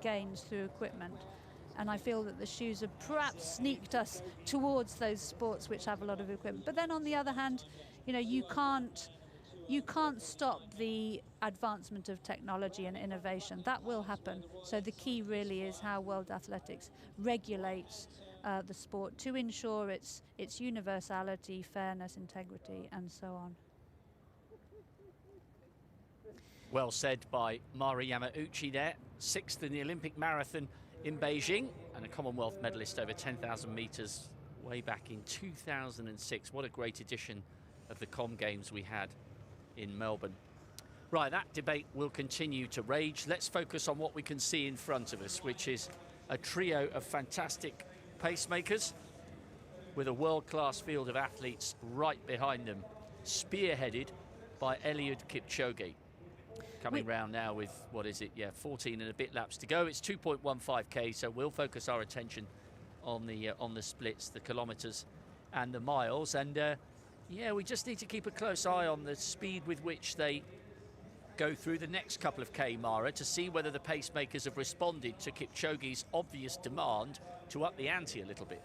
gains through equipment. And I feel that the shoes have perhaps sneaked us towards those sports which have a lot of equipment. But then on the other hand, you know, you can't stop the advancement of technology and innovation. That will happen. So the key really is how World Athletics regulates the sport to ensure its universality, fairness, integrity, and so on. Well said by Mari Yamauchi there. 6th in the Olympic marathon in Beijing and a Commonwealth medalist over 10,000 metres way back in 2006. What a great edition of the Com Games we had in Melbourne. Right, that debate will continue to rage. Let's focus on what we can see in front of us, which is a trio of fantastic pacemakers with a world-class field of athletes right behind them, spearheaded by Elliot Kipchoge. Coming round now with, what is it, 14 and a bit laps to go. It's 2.15k, so we'll focus our attention on the splits, the kilometres and the miles. And yeah, we just need to keep a close eye on the speed with which they go through the next couple of K, Mara, to see whether the pacemakers have responded to Kipchoge's obvious demand to up the ante a little bit.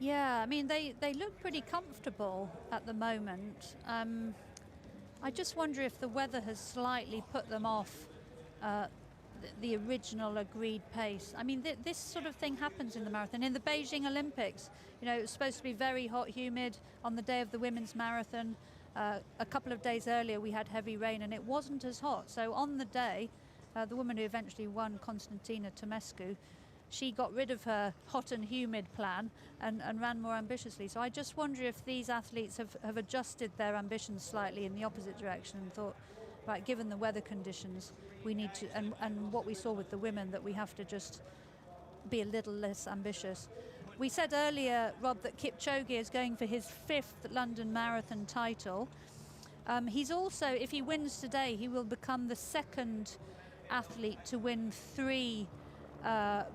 Yeah, I mean, they look pretty comfortable at the moment. I just wonder if the weather has slightly put them off the original agreed pace. I mean, this sort of thing happens in the marathon. In the Beijing Olympics, you know, it was supposed to be very hot, humid on the day of the women's marathon. A couple of days earlier, we had heavy rain and it wasn't as hot. So on the day, the woman who eventually won, Constantina Tomescu, she got rid of her hot and humid plan and ran more ambitiously. So I just wonder if these athletes have adjusted their ambitions slightly in the opposite direction and thought, right, given the weather conditions, we need to, and what we saw with the women, that we have to just be a little less ambitious. We said earlier, Rob, that Kipchoge is going for his 5th London Marathon title. He's also, if he wins today, he will become the 2nd athlete to win 3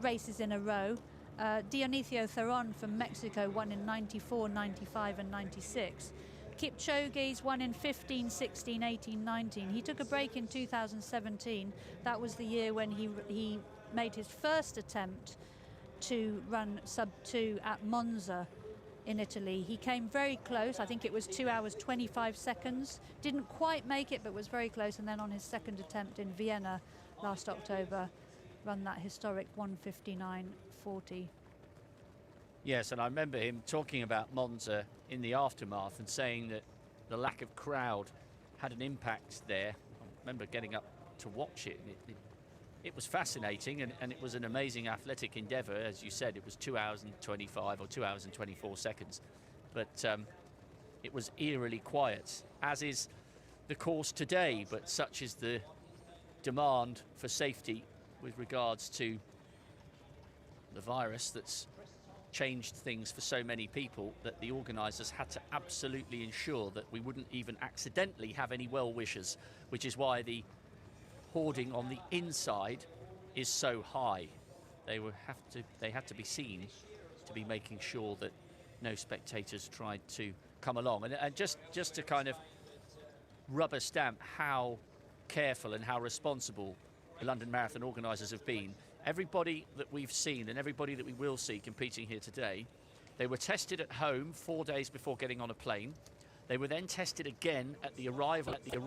races in a row. Dionisio Theron from Mexico won in 94, 95 and 96. Kipchoge's won in 15, 16, 18, 19. He took a break in 2017. That was the year when he made his first attempt to run sub-2 at Monza in Italy. He came very close. I think it was 2 hours 25 seconds. Didn't quite make it, but was very close. And then on his second attempt in Vienna last October, run that historic 1:59:40. Yes, and I remember him talking about Monza in the aftermath and saying that the lack of crowd had an impact there. I remember getting up to watch it, and it was fascinating, and it was an amazing athletic endeavour. As you said, it was 2 hours and 25 or 2 hours and 24 seconds. But it was eerily quiet, as is the course today, but such is the demand for safety with regards to the virus that's changed things for so many people, that the organisers had to absolutely ensure that we wouldn't even accidentally have any well-wishers, which is why the hoarding on the inside is so high. They had to be seen to be making sure that no spectators tried to come along. And just to kind of rubber stamp how careful and how responsible the London Marathon organisers have been, everybody that we've seen and everybody that we will see competing here today, they were tested at home 4 days before getting on a plane. They were then tested again at the arrival at the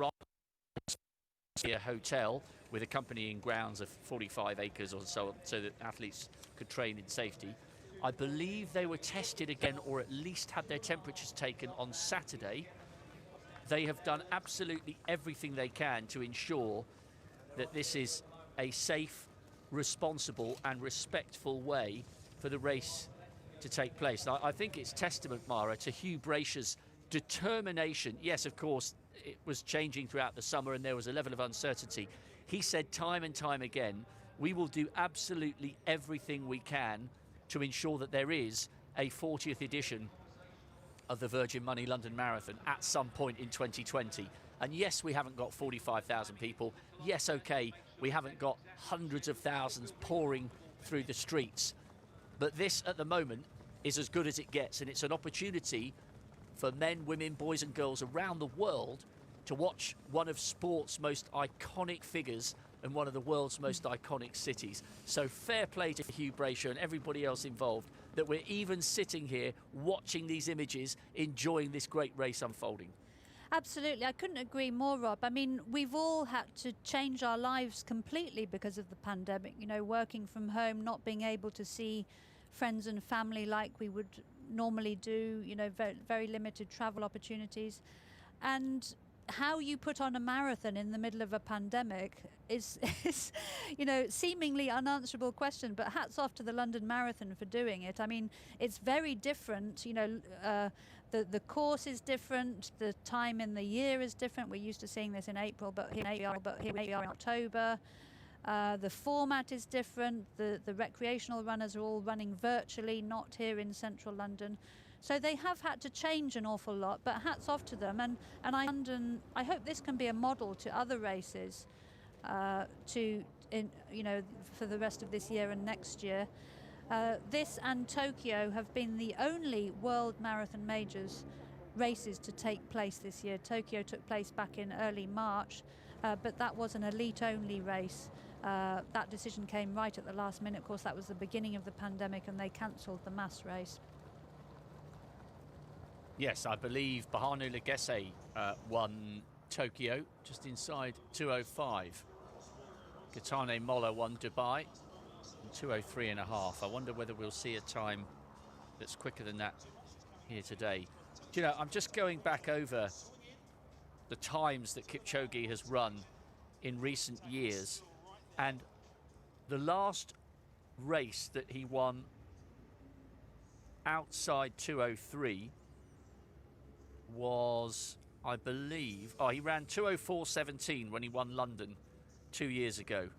hotel with accompanying grounds of 45 acres or so that athletes could train in safety. I believe they were tested again, or at least had their temperatures taken, on Saturday. They have done absolutely everything they can to ensure that this is a safe, responsible and respectful way for the race to take place. I think it's testament, Mara, to Hugh Brasher's determination. Yes, of course, it was changing throughout the summer and there was a level of uncertainty. He said time and time again, we will do absolutely everything we can to ensure that there is a 40th edition of the Virgin Money London Marathon at some point in 2020. And yes, we haven't got 45,000 people. Yes, okay, we haven't got hundreds of thousands pouring through the streets. But this, at the moment, is as good as it gets. And it's an opportunity for men, women, boys and girls around the world to watch one of sport's most iconic figures in one of the world's most iconic cities. So fair play to Hugh Brayshaw and everybody else involved that we're even sitting here watching these images, enjoying this great race unfolding. Absolutely, I couldn't agree more, Rob. I mean, we've all had to change our lives completely because of the pandemic, you know, working from home, not being able to see friends and family like we would normally do, you know, very, very limited travel opportunities. And how you put on a marathon in the middle of a pandemic is you know, seemingly unanswerable question, but hats off to the London Marathon for doing it. I mean, it's very different, you know, the course is different, the time in the year is different. We're used to seeing this in April, but here we are in October. The format is different. The recreational runners are all running virtually, not here in central London. So they have had to change an awful lot, but hats off to them. And I hope this can be a model to other races, you know, for the rest of this year and next year. This and Tokyo have been the only World Marathon Majors races to take place this year. Tokyo took place back in early March, but that was an elite-only race. That decision came right at the last minute. Of course, that was the beginning of the pandemic, and they cancelled the mass race. Yes, I believe Bahanu Legesse won Tokyo, just inside 2:05. Gatane Molla won Dubai, in 2:03.5. I wonder whether we'll see a time that's quicker than that here today. Do you know, I'm just going back over the times that Kipchoge has run in recent years, and the last race that he won outside 2:03 was, I believe, he ran 2:04.17 when he won London 2 years ago.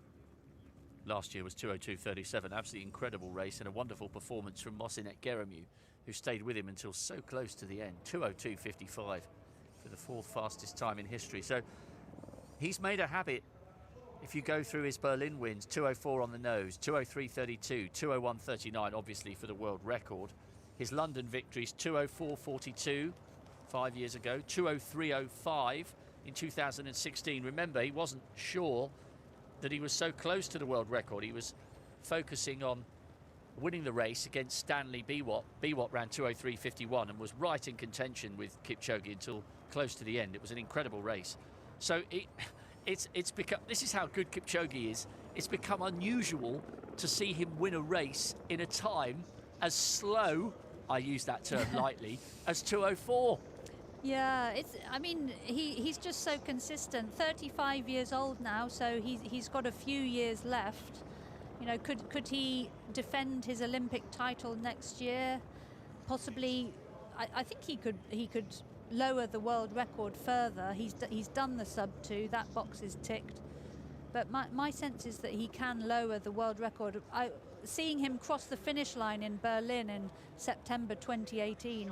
Last year was 2:02.37. Absolutely incredible race and a wonderful performance from Mosinet Geremu, who stayed with him until so close to the end. 2:02.55 for the fourth fastest time in history. So he's made a habit. If you go through his Berlin wins, 2:04 on the nose, 2:03.32, 2:01.39 obviously for the world record. His London victories, 2:04.42 5 years ago, 2:03.05 in 2016. Remember, he wasn't sure that he was so close to the world record. He was focusing on winning the race against Stanley Biwott. Biwott ran 2:03.51 and was right in contention with Kipchoge until close to the end. It was an incredible race. So it's become, this is how good Kipchoge is. It's become unusual to see him win a race in a time as slow, I use that term lightly, as 2:04. Yeah, I mean, he's just so consistent. 35 years old now, so he's got a few years left. You know, could he defend his Olympic title next year? Possibly. I think he could lower the world record further. He's done the sub-2, that box is ticked. But my sense is that he can lower the world record. Seeing him cross the finish line in Berlin in September 2018,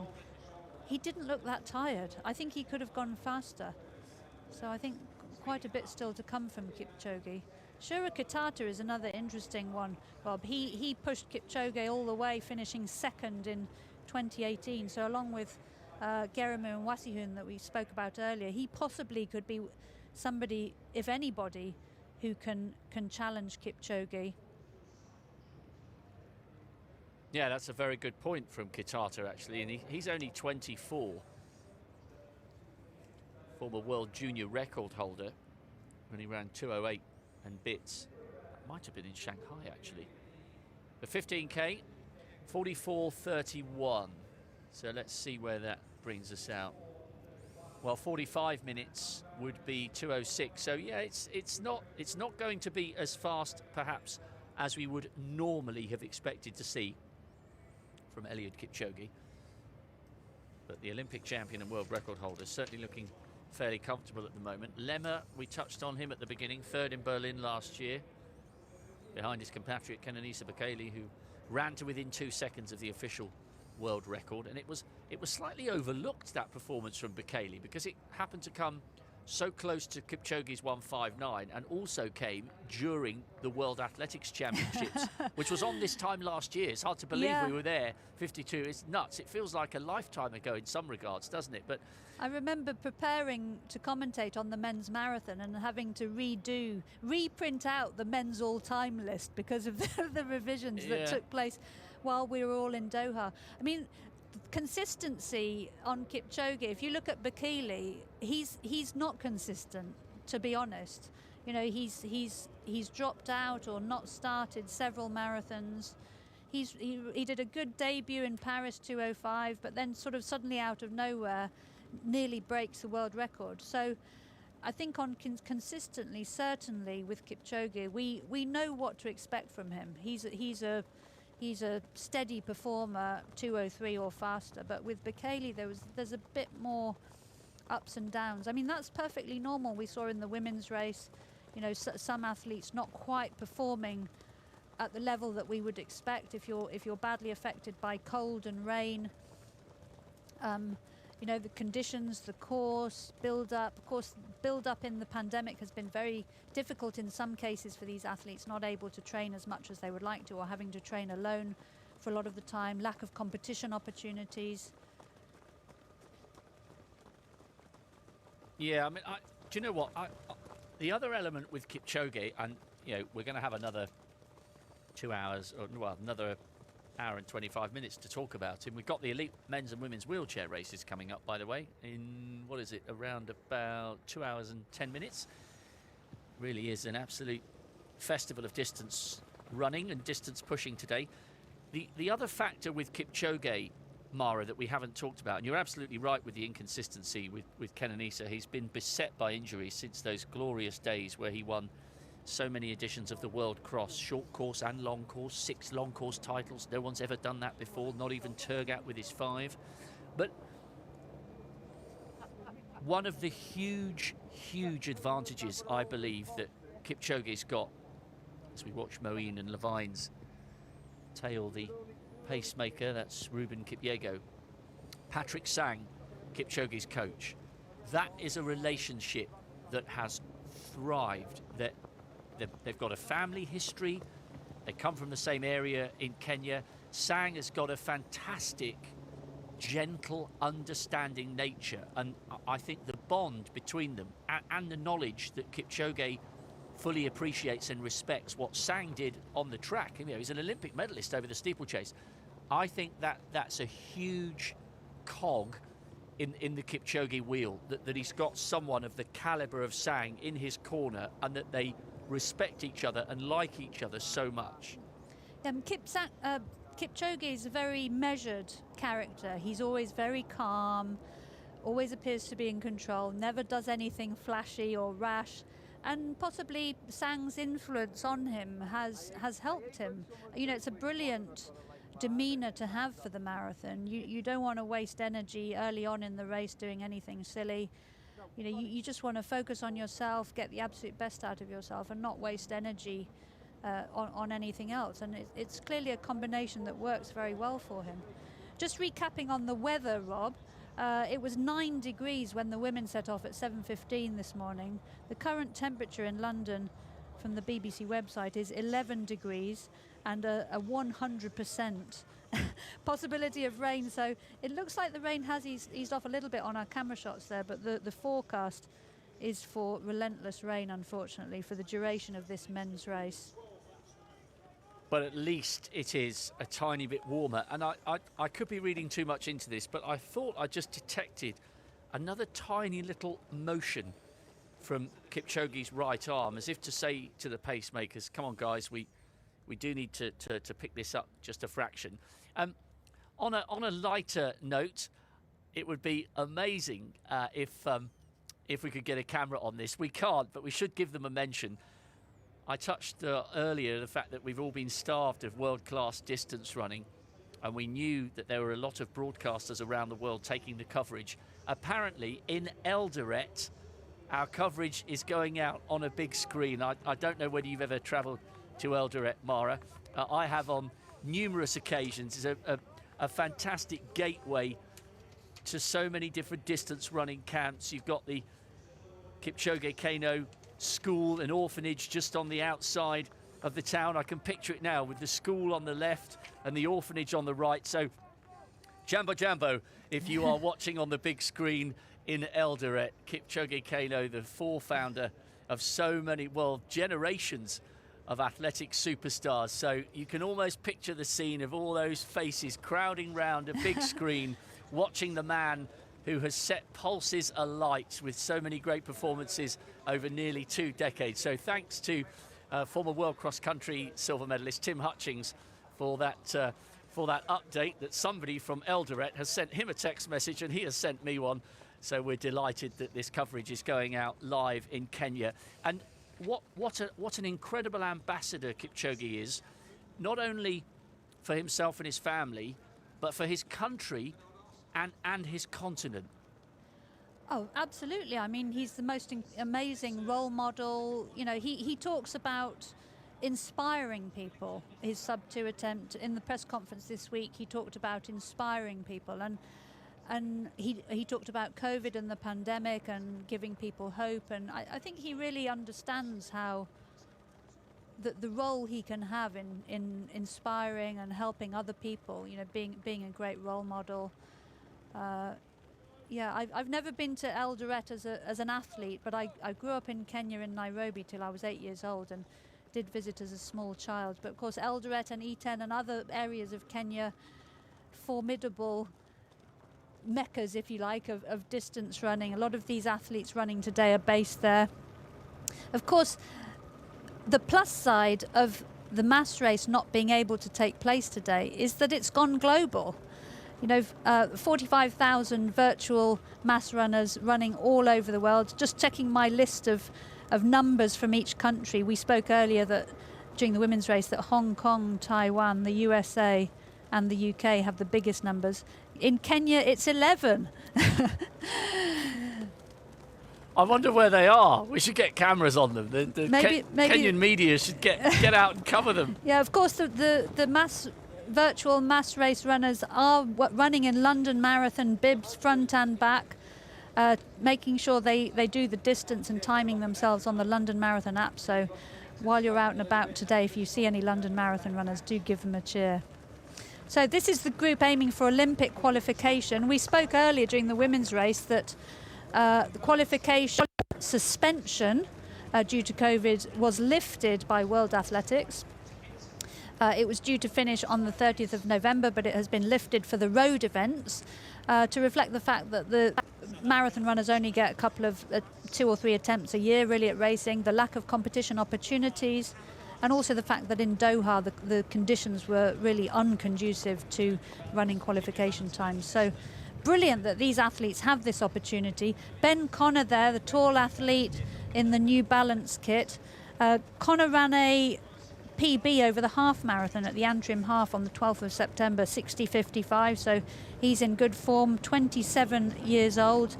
he didn't look that tired. I think he could have gone faster. So I think quite a bit still to come from Kipchoge. Shura Kitata is another interesting one, Rob. He pushed Kipchoge all the way, finishing second in 2018. So along with Geremu and Wasihun that we spoke about earlier, he possibly could be somebody, if anybody, who can challenge Kipchoge. Yeah, that's a very good point from Kitata, actually, and he's only 24. Former world junior record holder when he ran 2:08 and bits. That might have been in Shanghai, actually. The 15K, 44:31. So let's see where that brings us out. Well, 45 minutes would be 2:06. So yeah, it's not going to be as fast, perhaps, as we would normally have expected to see from Elliot Kipchoge. But the Olympic champion and world record holder is certainly looking fairly comfortable at the moment. Lemmer, we touched on him at the beginning, third in Berlin last year, behind his compatriot Kenenisa Bekele, who ran to within 2 seconds of the official world record. And it was slightly overlooked, that performance from Bekele, because it happened to come so close to Kipchoge's 1:59, and also came during the World Athletics Championships, which was on this time last year. It's hard to believe we were there. 52 is nuts. It feels like a lifetime ago in some regards, doesn't it? But I remember preparing to commentate on the men's marathon and having to reprint out the men's all-time list because of the revisions that took place while we were all in Doha. I mean, consistency on Kipchoge, if you look at Bekele, he's not consistent, to be honest. You know, he's dropped out or not started several marathons. He did a good debut in Paris 2:05, but then sort of suddenly out of nowhere nearly breaks the world record. So I think on consistently, certainly with Kipchoge, we know what to expect from him. He's a steady performer, 2:03 or faster. But with Bekele, there's a bit more ups and downs. I mean, that's perfectly normal. We saw in the women's race, you know, some athletes not quite performing at the level that we would expect if you're badly affected by cold and rain. You know, the conditions, the course, build-up. Of course, build-up in the pandemic has been very difficult in some cases for these athletes, not able to train as much as they would like to, or having to train alone for a lot of the time, lack of competition opportunities. Yeah, I mean, do you know what? The other element with Kipchoge, and, you know, we're going to have another 2 hours, or well, another hour and 25 minutes to talk about him. We've got the elite men's and women's wheelchair races coming up, by the way, in, what is it, around about 2 hours and 10 minutes. Really is an absolute festival of distance running and distance pushing today. The other factor with Kipchoge, Mara, that we haven't talked about, and you're absolutely right with the inconsistency with Kenenisa. He's been beset by injuries since those glorious days where he won so many editions of the World Cross, short course and long course, 6 long course titles. No one's ever done that before, not even Turgat with his 5. But one of the huge advantages, I believe, that Kipchoge's got, as we watch Moeen and Levine's tail the pacemaker, that's Ruben Kipyego, Patrick Sang, Kipchoge's coach, that is a relationship that has thrived. That they've got a family history. They come from the same area in Kenya. Sang has got a fantastic, gentle, understanding nature. And I think the bond between them and the knowledge that Kipchoge fully appreciates and respects what Sang did on the track. You know, he's an Olympic medalist over the steeplechase. I think that's a huge cog in the Kipchoge wheel, that he's got someone of the caliber of Sang in his corner, and that they respect each other and like each other so much. Kipchoge is a very measured character. He's always very calm, always appears to be in control, never does anything flashy or rash, and possibly Sang's influence on him has helped him. You know, it's a brilliant demeanor to have for the marathon. You don't want to waste energy early on in the race doing anything silly. You know, you just want to focus on yourself, get the absolute best out of yourself, and not waste energy on anything else. And it's clearly a combination that works very well for him. Just recapping on the weather, Rob, it was 9 degrees when the women set off at 7:15 this morning. The current temperature in London from the BBC website is 11 degrees and a 100% possibility of rain. So it looks like the rain has eased off a little bit on our camera shots there, but the forecast is for relentless rain, unfortunately, for the duration of this men's race. But at least it is a tiny bit warmer. And I could be reading too much into this, but I thought I just detected another tiny little motion from Kipchoge's right arm, as if to say to the pacemakers, come on guys, we do need to pick this up just a fraction. On a lighter note, it would be amazing if we could get a camera on this. We can't, but we should give them a mention. I touched earlier the fact that we've all been starved of world-class distance running, and we knew that there were a lot of broadcasters around the world taking the coverage. Apparently, in Eldoret, our coverage is going out on a big screen. I don't know whether you've ever travelled to Eldoret, Mara. I have on numerous occasions. It's a fantastic gateway to so many different distance running camps. You've got the Kipchoge Keino school and orphanage just on the outside of the town. I can picture it now with the school on the left and the orphanage on the right. So Jambo, if you are watching on the big screen in Eldoret, Kipchoge Keino, the founder of so many, well, generations of athletic superstars. So you can almost picture the scene of all those faces crowding round a big screen, watching the man who has set pulses alight with so many great performances over nearly 2 decades. So thanks to former world cross-country silver medalist Tim Hutchings for that update that somebody from Eldoret has sent him a text message and he has sent me one. So we're delighted that this coverage is going out live in Kenya. And what an incredible ambassador Kipchoge is, not only for himself and his family, but for his country and his continent. Oh, absolutely. I mean, he's the most amazing role model. You know, he talks about inspiring people. His sub-2 attempt in the press conference this week, he talked about inspiring people, and he talked about COVID and the pandemic and giving people hope. And I think he really understands how the role he can have in inspiring and helping other people. You know, being a great role model. Yeah, I've never been to Eldoret as an athlete, but I grew up in Kenya in Nairobi till I was 8 years old and did visit as a small child. But of course Eldoret and Iten and other areas of Kenya, formidable meccas, if you like, of distance running. A lot of these athletes running today are based there. Of course, the plus side of the mass race not being able to take place today is that it's gone global. You know, 45,000 virtual mass runners running all over the world. Just checking my list of numbers from each country. We spoke earlier that during the women's race that Hong Kong, Taiwan, the USA and the UK have the biggest numbers. In Kenya, it's 11. I wonder where they are. We should get cameras on them. The maybe Kenyan media should get out and cover them. Yeah, of course, the virtual mass race runners are running in London Marathon bibs front and back, making sure they do the distance and timing themselves on the London Marathon app. So while you're out and about today, if you see any London Marathon runners, do give them a cheer. So this is the group aiming for Olympic qualification. We spoke earlier during the women's race that the qualification suspension due to COVID was lifted by World Athletics. It was due to finish on the 30th of November, but it has been lifted for the road events to reflect the fact that the marathon runners only get a couple of 2 or 3 attempts a year really at racing, the lack of competition opportunities, and also the fact that in Doha the conditions were really unconducive to running qualification times. So brilliant that these athletes have this opportunity. Ben Connor there, the tall athlete in the New Balance kit. Connor ran a PB over the half marathon at the Antrim half on the 12th of September, 60:55, so he's in good form, 27 years old.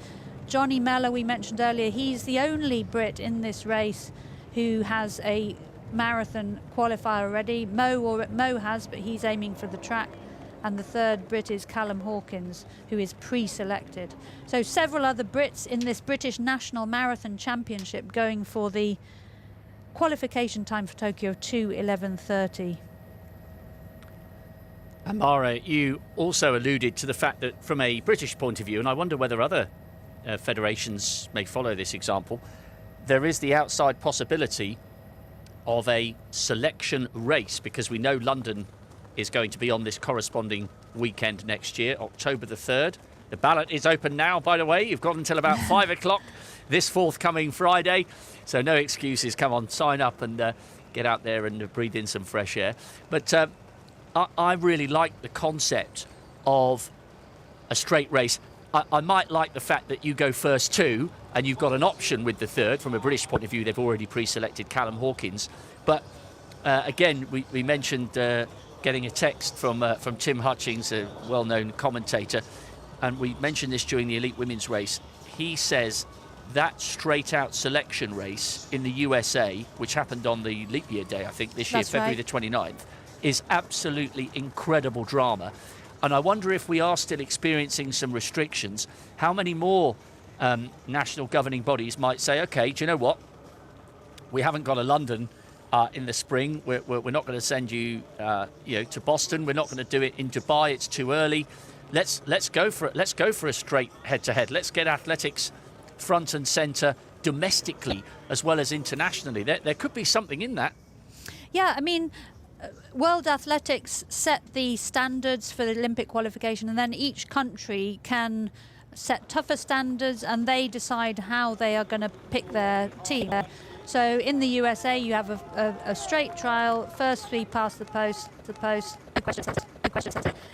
Johnny Mellor, we mentioned earlier, he's the only Brit in this race who has a marathon qualifier already. Mo has, but he's aiming for the track. And the third Brit is Callum Hawkins, who is pre-selected. So several other Brits in this British National Marathon Championship going for the qualification time for Tokyo, 2:11:30. Amara, you also alluded to the fact that from a British point of view, and I wonder whether other federations may follow this example, there is the outside possibility of a selection race, because we know London is going to be on this corresponding weekend next year, October the 3rd. The ballot is open now, by the way. You've got until about 5 o'clock this forthcoming Friday. So no excuses. Come on, sign up and get out there and breathe in some fresh air. But I really like the concept of a straight race. I might like the fact that you go first too, and you've got an option with the third. From a British point of view, they've already pre-selected Callum Hawkins. But again, we mentioned getting a text from Tim Hutchings, a well-known commentator, and we mentioned this during the elite women's race. He says that straight-out selection race in the USA, which happened on the leap year day, I think, this year, February the 29th, is absolutely incredible drama. And I wonder if we are still experiencing some restrictions, how many more national governing bodies might say, okay, do you know what? We haven't got a London in the spring. We're not going to send you, to Boston. We're not going to do it in Dubai. It's too early. Let's go for it. Let's go for a straight head-to-head. Let's get athletics front and centre domestically as well as internationally. There could be something in that. Yeah, I mean, World Athletics set the standards for the Olympic qualification, and then each country can set tougher standards, and they decide how they are going to pick their team. So in the USA, you have a straight trial, first three past the post.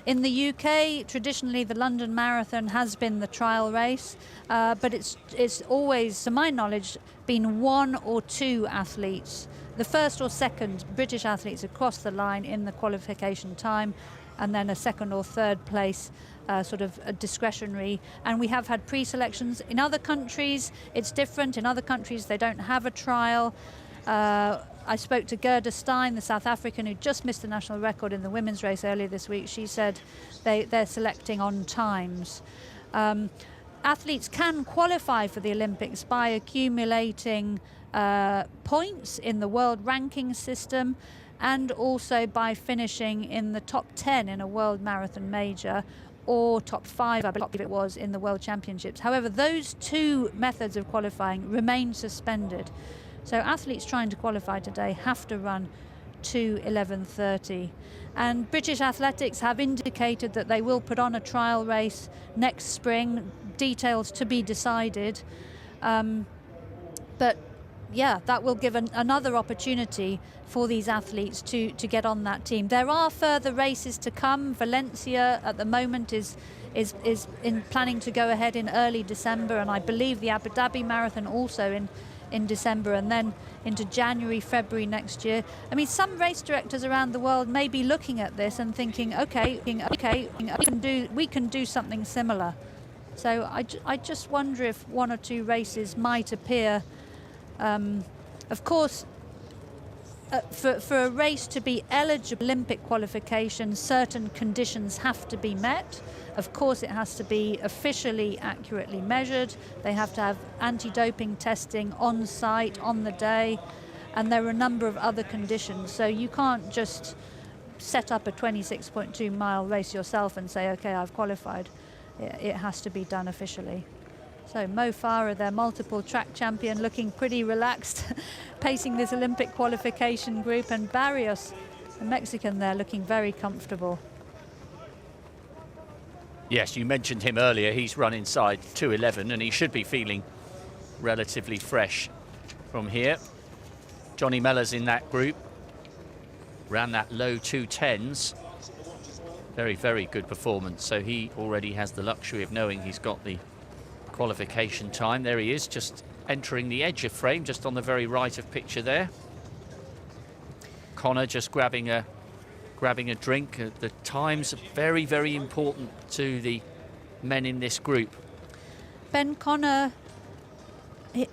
In the UK, traditionally the London Marathon has been the trial race, but it's always, to my knowledge, been one or two athletes, the first or second British athletes across the line in the qualification time, and then a second or third place, sort of a discretionary. And we have had pre-selections. In other countries, it's different. In other countries, they don't have a trial. I spoke to Gerda Stein, the South African, who just missed the national record in the women's race earlier this week. She said they're selecting on times. Athletes can qualify for the Olympics by accumulating points in the world ranking system, and also by finishing in the top 10 in a world marathon major, or top 5, I believe it was, in the World Championships. However, those two methods of qualifying remain suspended. So athletes trying to qualify today have to run 2:11:30. And British Athletics have indicated that they will put on a trial race next spring, details to be decided. But yeah, that will give another opportunity for these athletes to get on that team. There are further races to come. Valencia at the moment is in planning to go ahead in early December, and I believe the Abu Dhabi Marathon also in December, and then into January, February next year. I mean, some race directors around the world may be looking at this and thinking, okay, we can do something similar. So I just wonder if one or two races might appear. Of course, for a race to be eligible Olympic qualification, certain conditions have to be met. Of course, it has to be officially accurately measured. They have to have anti-doping testing on site on the day, and there are a number of other conditions. So you can't just set up a 26.2 mile race yourself and say, okay, I've qualified. It has to be done officially. So Mo Farah, their multiple track champion, looking pretty relaxed, pacing this Olympic qualification group, and Marius, the Mexican there, looking very comfortable. Yes, you mentioned him earlier. He's run inside 2:11, and he should be feeling relatively fresh from here. Johnny Mellor's in that group, ran that low 2:10s. Very, very good performance. So he already has the luxury of knowing he's got the qualification time. There he is, just entering the edge of frame, just on the very right of picture there. Connor just grabbing a drink. The times are very, very important to the men in this group. Ben Connor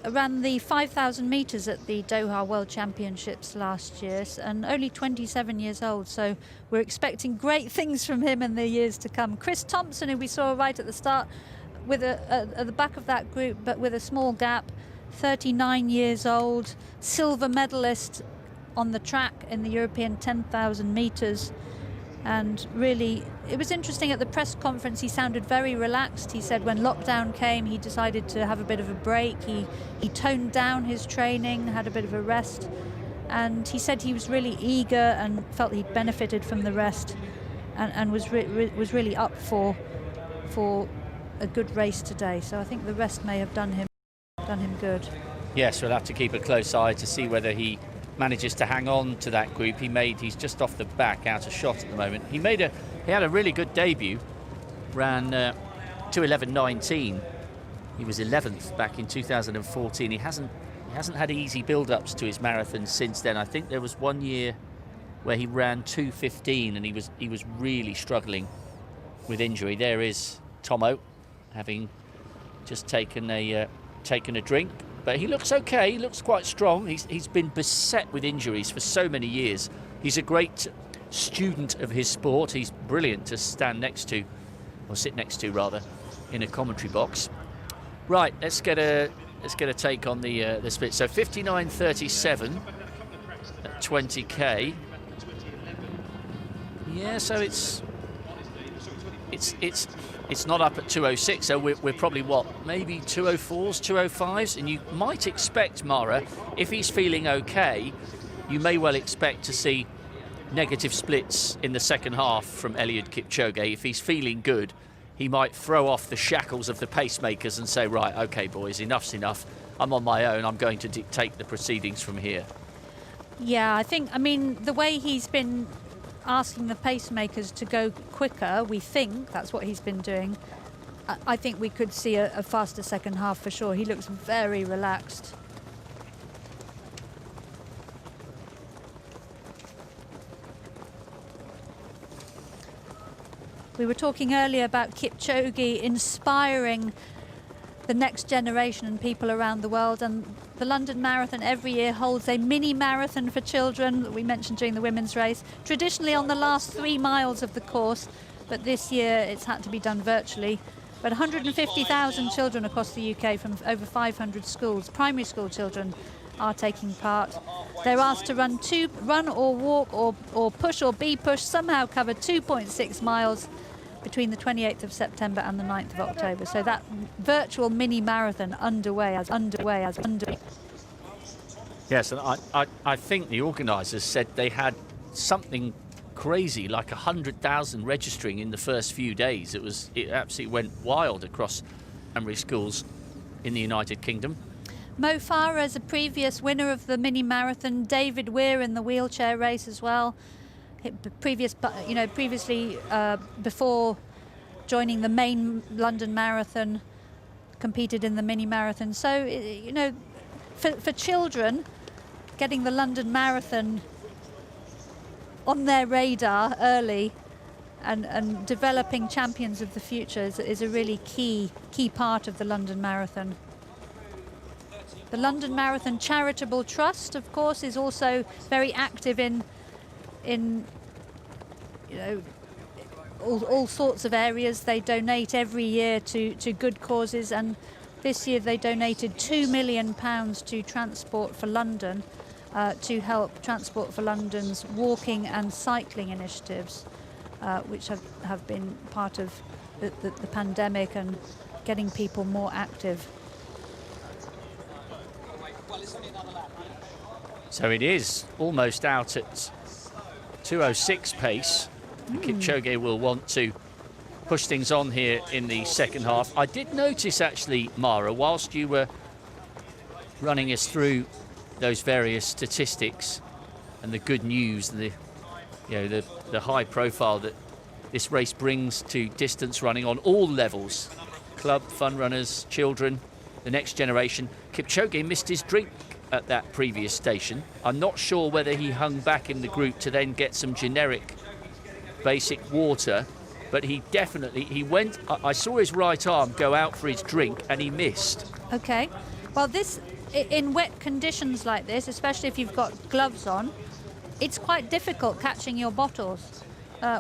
ran the 5,000 metres at the Doha World Championships last year, and only 27 years old, so we're expecting great things from him in the years to come. Chris Thompson, who we saw right at the start, with at the back of that group, but with a small gap, 39 years old, silver medalist on the track in the European 10,000 metres. And really, it was interesting at the press conference, he sounded very relaxed. He said when lockdown came, he decided to have a bit of a break. He toned down his training, had a bit of a rest. And he said he was really eager and felt he'd benefited from the rest, and was really up for a good race today. So I think the rest may have done him good. Yes, we'll have to keep a close eye to see whether he manages to hang on to that group. He's just off the back, out of shot at the moment. He had a really good debut, ran 2:11:19. He was 11th back in 2014. He hasn't had easy build-ups to his marathon since then. I think there was one year where he ran 2:15 and he was really struggling with injury. There is Tomo, having just taken a drink. But he looks okay, he looks quite strong. He's been beset with injuries for so many years. He's a great student of his sport. He's brilliant to stand next to, or sit next to rather, in a commentary box. Right, let's get a take on the split. So 59.37 at 20k. Yeah, so it's not up at 2:06. So we're probably what, maybe 2:04s, 2:05s, and you might expect Mara, if he's feeling okay, you may well expect to see negative splits in the second half from Elliot Kipchoge. If he's feeling good, he might throw off the shackles of the pacemakers and say, right, okay, boys, enough's enough. I'm on my own. I'm going to dictate the proceedings from here. Yeah, I mean, the way he's been asking the pacemakers to go quicker, we think that's what he's been doing. I think we could see a faster second half for sure. He looks very relaxed. We were talking earlier about Kipchoge inspiring the next generation and people around the world, and the London Marathon every year holds a mini marathon for children that we mentioned during the women's race, traditionally on the last 3 miles of the course, but this year it's had to be done virtually. But 150,000 children across the UK from over 500 schools, primary school children, are taking part. They're asked to run or walk or push or be pushed, somehow cover 2.6 miles between the 28th of September and the 9th of October. So that virtual mini marathon underway. Yes, and I think the organisers said they had something crazy like 100,000 registering in the first few days. It absolutely went wild across primary schools in the United Kingdom. Mo Farah is a previous winner of the mini marathon. David Weir in the wheelchair race as well. Previously, before joining the main London Marathon, competed in the mini marathon. So, for children, getting the London Marathon on their radar early and developing champions of the future is a really key part of the London Marathon. The London Marathon Charitable Trust, of course, is also very active in all sorts of areas. They donate every year to good causes, and this year they donated £2 million to Transport for London to help Transport for London's walking and cycling initiatives, which have been part of the pandemic and getting people more active. So it is almost out at 2:06 pace. Kipchoge will want to push things on here in the second half. I did notice actually, Mara, whilst you were running us through those various statistics and the good news and the high profile that this race brings to distance running on all levels, club, fun runners, children, the next generation. Kipchoge missed his drink at that previous station. I'm not sure whether he hung back in the group to then get some generic basic water, but he went. I saw his right arm go out for his drink and he missed. Okay, well, in wet conditions like this, especially if you've got gloves on, it's quite difficult catching your bottles.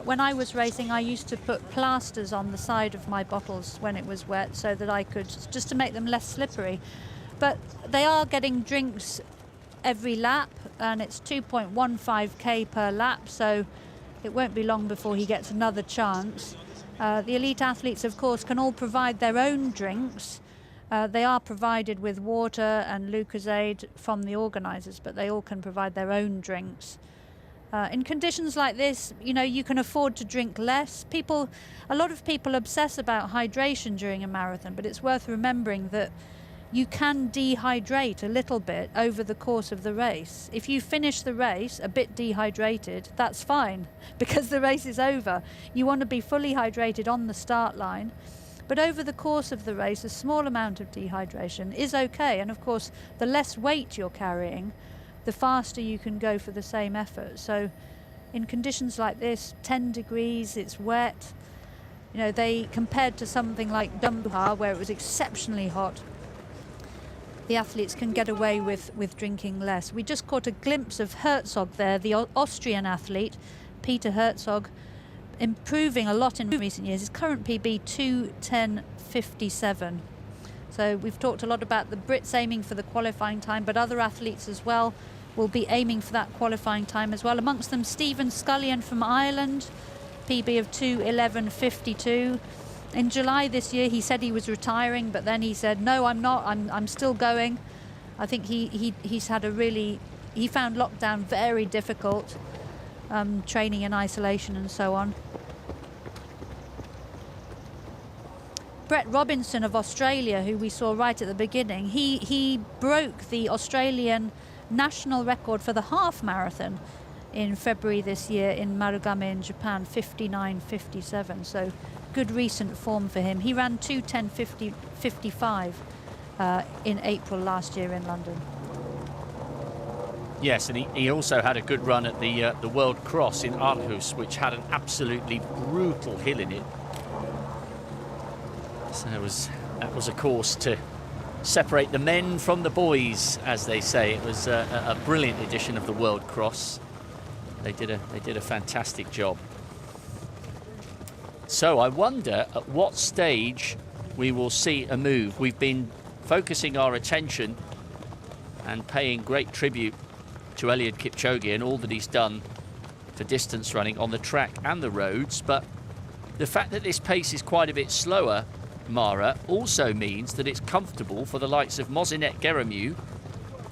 When I was racing, I used to put plasters on the side of my bottles when it was wet so that I could, just to make them less slippery. But they are getting drinks every lap, and it's 2.15k per lap, so it won't be long before he gets another chance. The elite athletes, of course, can all provide their own drinks. They are provided with water and Lucozade from the organisers, but they all can provide their own drinks. In conditions like this, you can afford to drink less. A lot of people obsess about hydration during a marathon, but it's worth remembering that you can dehydrate a little bit over the course of the race. If you finish the race a bit dehydrated, that's fine, because the race is over. You want to be fully hydrated on the start line, but over the course of the race, a small amount of dehydration is okay. And of course, the less weight you're carrying, the faster you can go for the same effort. So in conditions like this, 10 degrees, it's wet, they compared to something like Doha, where it was exceptionally hot, the athletes can get away with drinking less. We just caught a glimpse of Herzog there, the Austrian athlete, Peter Herzog, improving a lot in recent years. His current PB 2:10.57. So we've talked a lot about the Brits aiming for the qualifying time, but other athletes as well will be aiming for that qualifying time as well. Amongst them, Stephen Scullion from Ireland, PB of 2:11:52. In July this year, he said he was retiring, but then he said, no, I'm not, I'm still going. I think he's had he found lockdown very difficult, training in isolation and so on. Brett Robinson of Australia, who we saw right at the beginning, he broke the Australian national record for the half marathon in February this year in Marugame in Japan, 59:57. So good recent form for him. He ran 2:10:55 in April last year in London. Yes, and he also had a good run at the World Cross in Aarhus, which had an absolutely brutal hill in it. So that was a course to separate the men from the boys, as they say. It was a brilliant edition of the World Cross. They did a fantastic job. So I wonder at what stage we will see a move. We've been focusing our attention and paying great tribute to Elliot Kipchoge and all that he's done for distance running on the track and the roads, but the fact that this pace is quite a bit slower, Mara, also means that it's comfortable for the likes of Mozinet Geremu,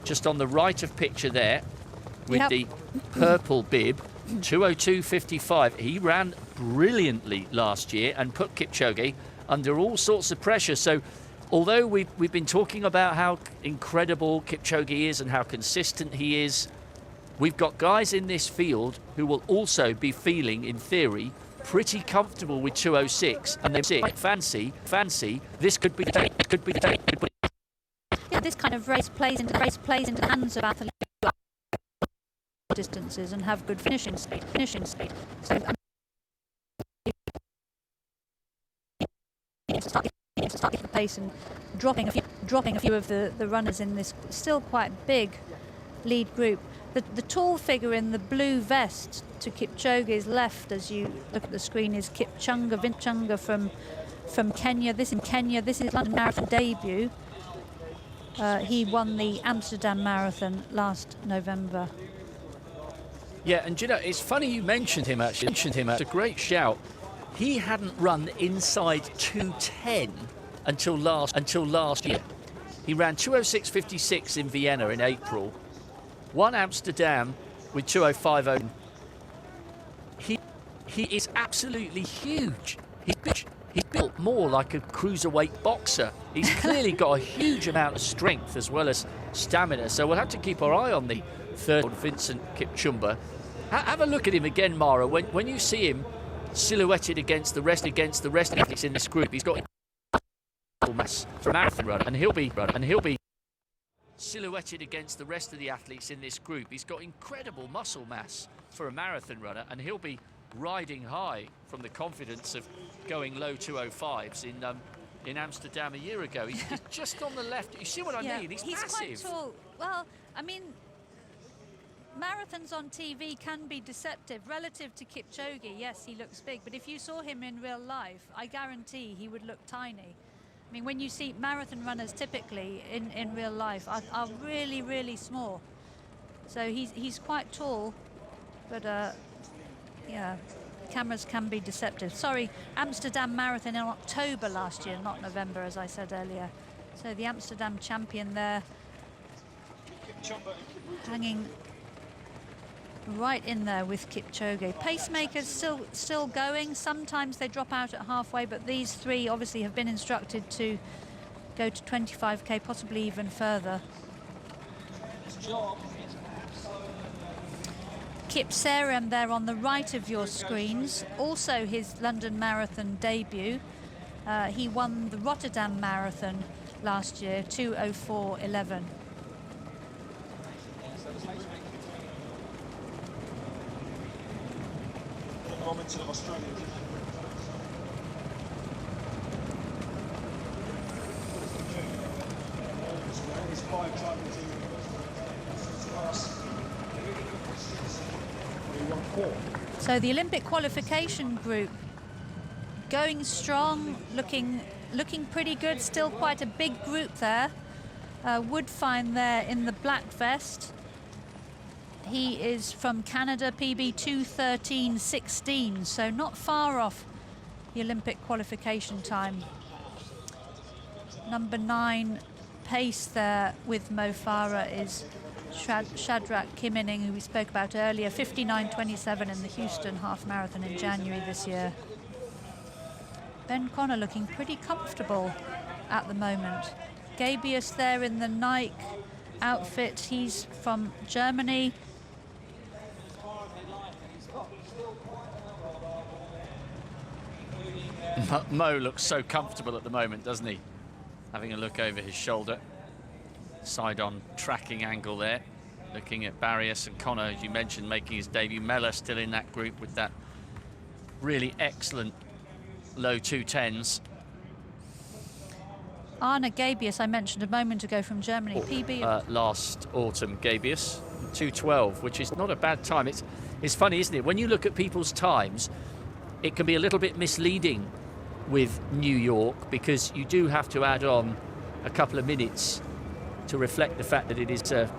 just on the right of picture there, with the purple bib, 2:02:55. He ran brilliantly last year and put Kipchoge under all sorts of pressure. So although we've been talking about how incredible Kipchoge is and how consistent he is, we've got guys in this field who will also be feeling, in theory, pretty comfortable with 2:06, and they fancy this could be the day. Yeah, this kind of race plays into the hands of athletes who are distances and have good finishing speed. So starting the pace and dropping a few of the runners in this still quite big lead group. The tall figure in the blue vest to Kipchoge's left, as you look at the screen, is Vincent Kipchumber from Kenya. This is his London Marathon debut. He won the Amsterdam Marathon last November. Yeah, and you know, it's funny you mentioned him actually. It's a great shout. He hadn't run inside 2:10 until last year. He ran 2:06:56 in Vienna in April. Won Amsterdam with 2:05:0. He is absolutely huge. He's built more like a cruiserweight boxer. He's clearly got a huge amount of strength as well as stamina. So we'll have to keep our eye on the third, Vincent Kipchumber. Have a look at him again, Mara. When you see him silhouetted against the rest of the athletes in this group, he's got mass for a marathon runner, and he'll be silhouetted against the rest of the athletes in this group. He's got incredible muscle mass for a marathon runner, and he'll be riding high from the confidence of going low 2:05s in Amsterdam a year ago. He's just on the left. You see what I mean? He's massive. Quite tall. Well, I mean, marathons on TV can be deceptive. Relative to Kipchoge, yes, he looks big, but if you saw him in real life, I guarantee he would look tiny. I mean, when you see marathon runners typically in real life are really, really small. So he's quite tall, but yeah, cameras can be deceptive. Sorry, Amsterdam Marathon in October last year, not November, as I said earlier. So the Amsterdam champion there, hanging right in there with Kipchoge. Pacemakers still going. Sometimes they drop out at halfway, but these three obviously have been instructed to go to 25k, possibly even further. Kipp Serum there on the right of your screens, also his London Marathon debut. He won the Rotterdam Marathon last year, 2:04:11. So the Olympic qualification group going strong, looking looking pretty good. Still quite a big group there. Woodfine there in the black vest. He is from Canada, PB 2:13.16, so not far off the Olympic qualification time. Number 9 pace there with Mo Farah is Shadrach Kimining, who we spoke about earlier, 59.27 in the Houston half marathon in January this year. Ben Connor looking pretty comfortable at the moment. Gabius there in the Nike outfit. He's from Germany. Mo looks so comfortable at the moment, doesn't he? Having a look over his shoulder. Side-on tracking angle there. Looking at Barrios and Connor, as you mentioned, making his debut. Mellor still in that group with that really excellent low 2:10s. Arne Gabius, I mentioned a moment ago, from Germany. PB last autumn, Gabius, 2:12, which is not a bad time. It's funny, isn't it? When you look at people's times, it can be a little bit misleading with New York, because you do have to add on a couple of minutes to reflect the fact that it's an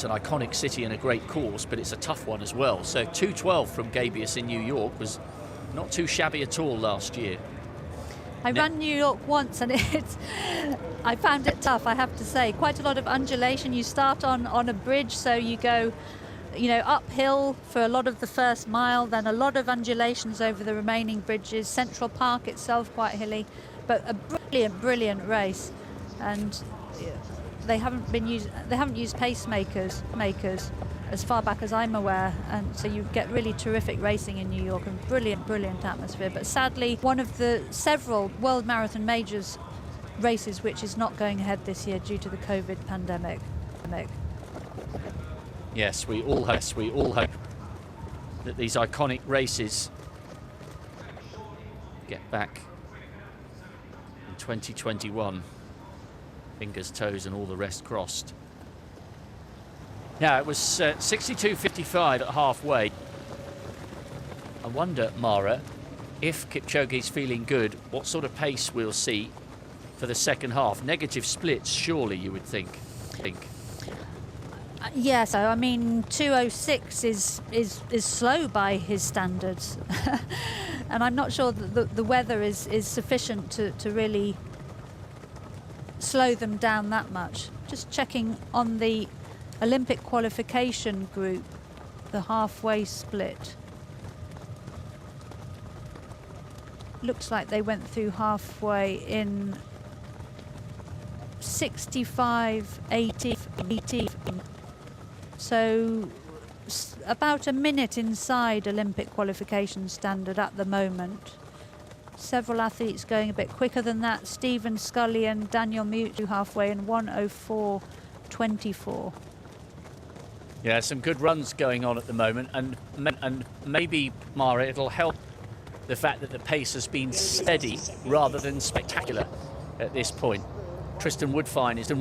iconic city and a great course, but it's a tough one as well. So 2:12 from Gabius in New York was not too shabby at all last year. I ran New York once, and I found it tough, I have to say. Quite a lot of undulation. You start on a bridge, so you go, uphill for a lot of the first mile, then a lot of undulations over the remaining bridges. Central Park itself quite hilly, but a brilliant race. And they haven't used pacemakers as far back as I'm aware, and so you get really terrific racing in New York and brilliant atmosphere. But sadly, one of the several World Marathon Majors races which is not going ahead this year due to the COVID pandemic. Yes, we all hope that these iconic races get back in 2021. Fingers, toes, and all the rest crossed. Now, it was 62.55 at halfway. I wonder, Mara, if Kipchoge's feeling good, what sort of pace we'll see for the second half. Negative splits, surely, you would think. Yes, I mean 2:06 is slow by his standards, and I'm not sure that the weather is sufficient to really slow them down that much. Just checking on the Olympic qualification group, the halfway split. Looks like they went through halfway in 65.80. So about a minute inside Olympic qualification standard at the moment. Several athletes going a bit quicker than that. Stephen Scully and Daniel Mute halfway in 1:04.24. Yeah, some good runs going on at the moment, and maybe, Mara, it'll help the fact that the pace has been steady rather than spectacular at this point. Tristan Woodfine is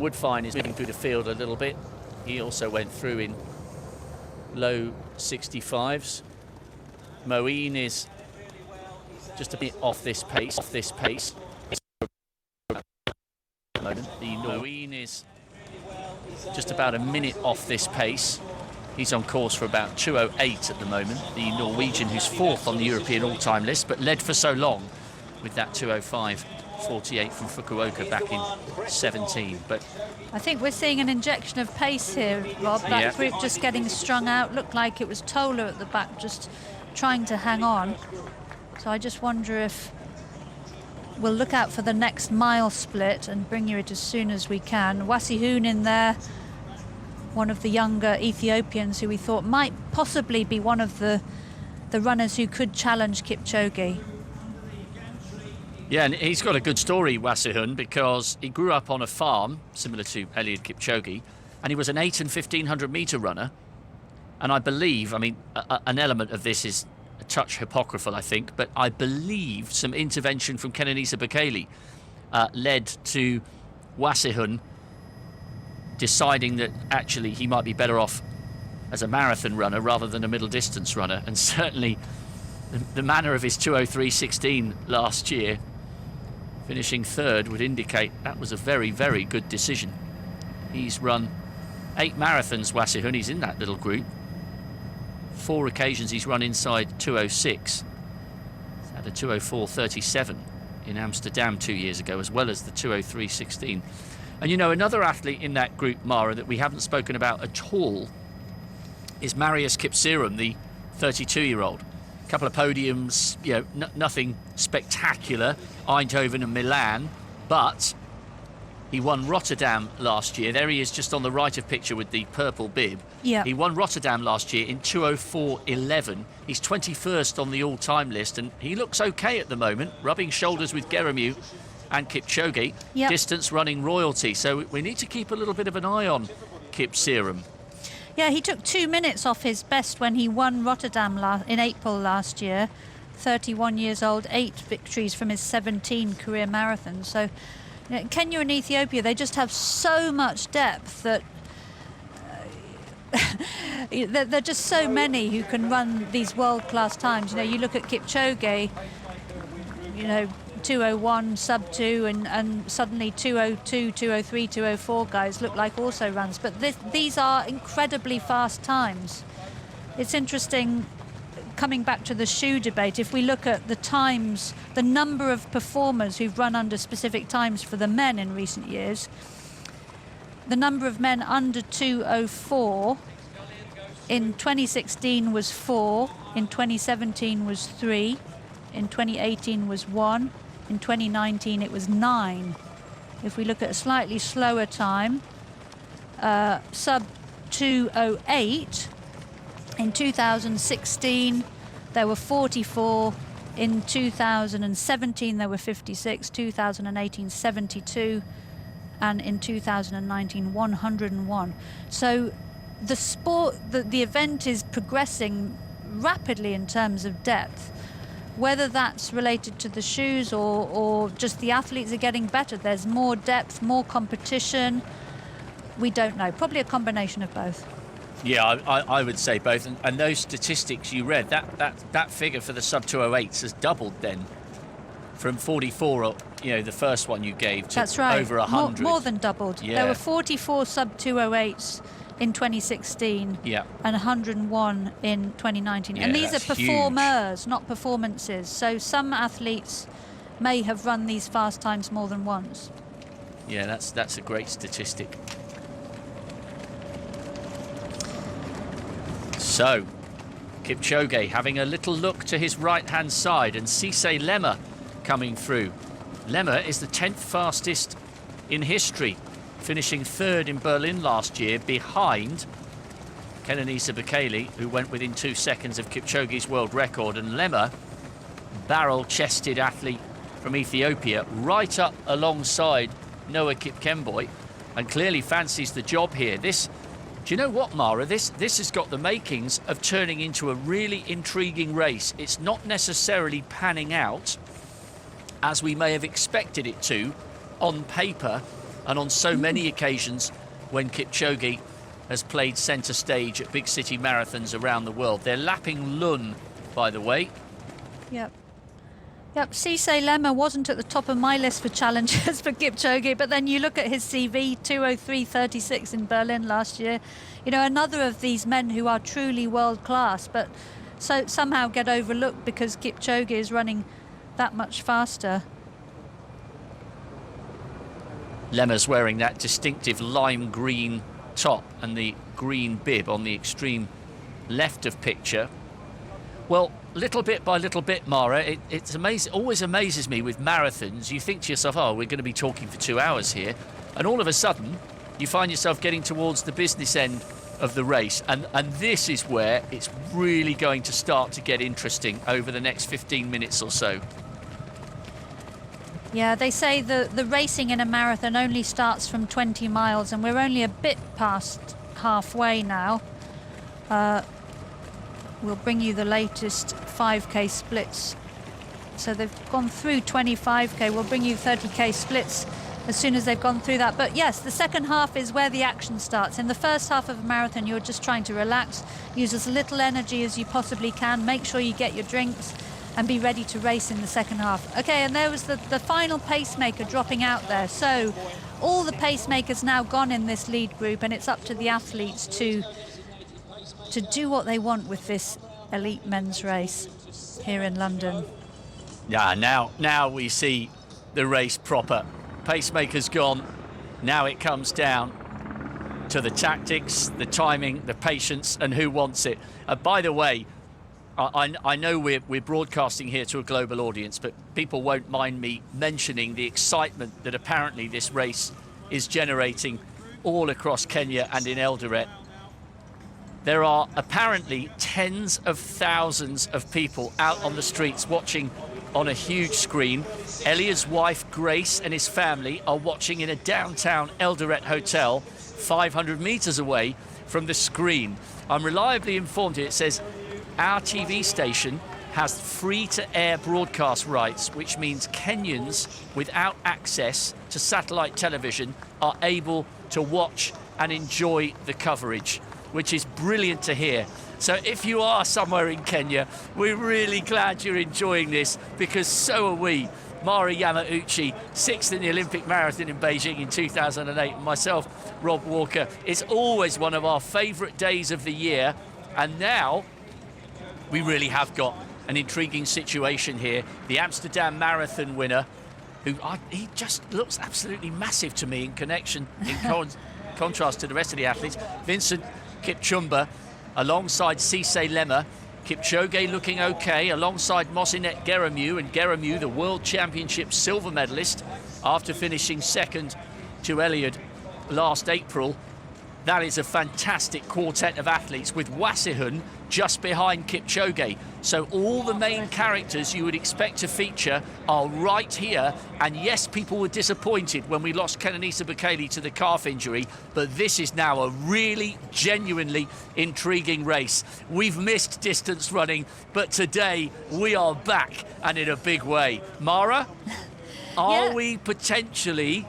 moving through the field a little bit. He also went through in low 65s. Moeen is just a bit off this pace. The Moeen is just about a minute off this pace. He's on course for about 2:08 at the moment. The Norwegian, who's fourth on the European all-time list, but led for so long with that 2:05.48 from Fukuoka back in 17. But I think we're seeing an injection of pace here, Rob. That group just getting strung out. Looked like it was Tola at the back just trying to hang on. So I just wonder if we'll look out for the next mile split and bring you it as soon as we can. Wasihun in there, one of the younger Ethiopians who we thought might possibly be one of the runners who could challenge Kipchoge. Yeah, and he's got a good story, Wasihun, because he grew up on a farm, similar to Elliot Kipchoge, and he was an 8 and 1500 metre runner. And I believe, an element of this is a touch hypocritical, I think, but I believe some intervention from Kenenisa Bekele led to Wasihun deciding that actually he might be better off as a marathon runner rather than a middle distance runner. And certainly the manner of his 2:03.16 last year finishing third would indicate that was a very, very good decision. He's run 8 marathons, Wasihun. He's in that little group. 4 occasions he's run inside 2:06. He's had a 2:04.37 in Amsterdam 2 years ago, as well as the 2:03.16. And you know, another athlete in that group, Mara, that we haven't spoken about at all is Marius Serum, the 32-year-old. A couple of podiums, you know, nothing spectacular, Eindhoven and Milan, but he won Rotterdam last year. There he is, just on the right of picture with the purple bib. Yeah. He won Rotterdam last year in 2:04.11. He's 21st on the all-time list, and he looks okay at the moment, rubbing shoulders with Geremu and Kipchoge. Yep. Distance running royalty. So we need to keep a little bit of an eye on Serum. Yeah, he took 2 minutes off his best when he won Rotterdam in April last year. 31 years old, 8 victories from his 17 career marathons. So you know, Kenya and Ethiopia, they just have so much depth that there are just so many who can run these world-class times. You know, you look at Kipchoge, you know, 2:01, sub-2, and suddenly 2:02, 2:03, 2:04 guys look like also runs. But these are incredibly fast times. It's interesting, coming back to the shoe debate, if we look at the times, the number of performers who've run under specific times for the men in recent years, the number of men under 2:04 in 2016 was 4, in 2017 was 3, in 2018 was 1, in 2019 it was 9. If we look at a slightly slower time, sub 2:08, in 2016 there were 44, in 2017 there were 56, 2018 72, and in 2019 101. So the sport, the event is progressing rapidly in terms of depth. Whether that's related to the shoes or just the athletes are getting better, there's more depth, more competition, we don't know. Probably a combination of both. Yeah, I would say both. And those statistics you read, that figure for the sub 2:08s has doubled then from 44, you know, the first one you gave, to That's right. over 100. More than doubled. Yeah. There were 44 sub 2:08s in 2016, yeah, and 101 in 2019. Yeah, and these are that's huge. performers, not performances. So some athletes may have run these fast times more than once. Yeah, that's a great statistic. So, Kipchoge having a little look to his right-hand side, and Cisse Lemma coming through. Lemma is the 10th fastest in history, finishing 3rd in Berlin last year, behind Kenenisa Bekele, who went within 2 seconds of Kipchoge's world record. And Lemma, barrel-chested athlete from Ethiopia, right up alongside Noah Kipkemboi, and clearly fancies the job here. Do you know what, Mara? This has got the makings of turning into a really intriguing race. It's not necessarily panning out as we may have expected it to on paper and on so many occasions when Kipchoge has played centre stage at big city marathons around the world. They're lapping Lund, by the way. Yep. Cisse Lemma wasn't at the top of my list for challenges for Kipchoge, but then you look at his CV, 2:03.36 in Berlin last year. You know, another of these men who are truly world class, but so somehow get overlooked because Kipchoge is running that much faster. Lemma's wearing that distinctive lime green top and the green bib on the extreme left of picture. Well, little bit by little bit, Mara, it's amazing. Always amazes me with marathons. You think to yourself, oh, we're going to be talking for 2 hours here, and all of a sudden you find yourself getting towards the business end of the race, and this is where it's really going to start to get interesting over the next 15 minutes or so. Yeah, they say the racing in a marathon only starts from 20 miles, and we're only a bit past halfway now. We'll bring you the latest 5K splits. So they've gone through 25K. We'll bring you 30K splits as soon as they've gone through that. But yes, the second half is where the action starts. In the first half of a marathon, you're just trying to relax, use as little energy as you possibly can, make sure you get your drinks, and be ready to race in the second half. Okay, and there was the final pacemaker dropping out there. So all the pacemakers now gone in this lead group, and it's up to the athletes to do what they want with this elite men's race here in London. Yeah, now we see the race proper. Pacemakers gone. Now it comes down to the tactics, the timing, the patience, and who wants it. By the way, I know we're broadcasting here to a global audience, but people won't mind me mentioning the excitement that apparently this race is generating all across Kenya and in Eldoret. There are apparently tens of thousands of people out on the streets watching on a huge screen. Elliot's wife, Grace, and his family are watching in a downtown Eldoret hotel 500 meters away from the screen. I'm reliably informed here, it says, our TV station has free-to-air broadcast rights, which means Kenyans without access to satellite television are able to watch and enjoy the coverage, which is brilliant to hear. So if you are somewhere in Kenya, we're really glad you're enjoying this, because so are we. Mari Yamauchi, 6th in the Olympic Marathon in Beijing in 2008, and myself, Rob Walker. It's always one of our favourite days of the year, and now we really have got an intriguing situation here. The Amsterdam Marathon winner, he just looks absolutely massive to me in contrast to the rest of the athletes. Vincent Kipchumber alongside Cisse Lemmer. Kipchoge looking okay alongside Mosinet Geremu, and Geremu, the World Championship silver medalist, after finishing second to Elliot last April. That is a fantastic quartet of athletes, with Wasihun just behind Kipchoge. So all the main characters you would expect to feature are right here. And yes, people were disappointed when we lost Kenenisa Bekele to the calf injury, but this is now a really genuinely intriguing race. We've missed distance running, but today we are back, and in a big way. Mara, are we potentially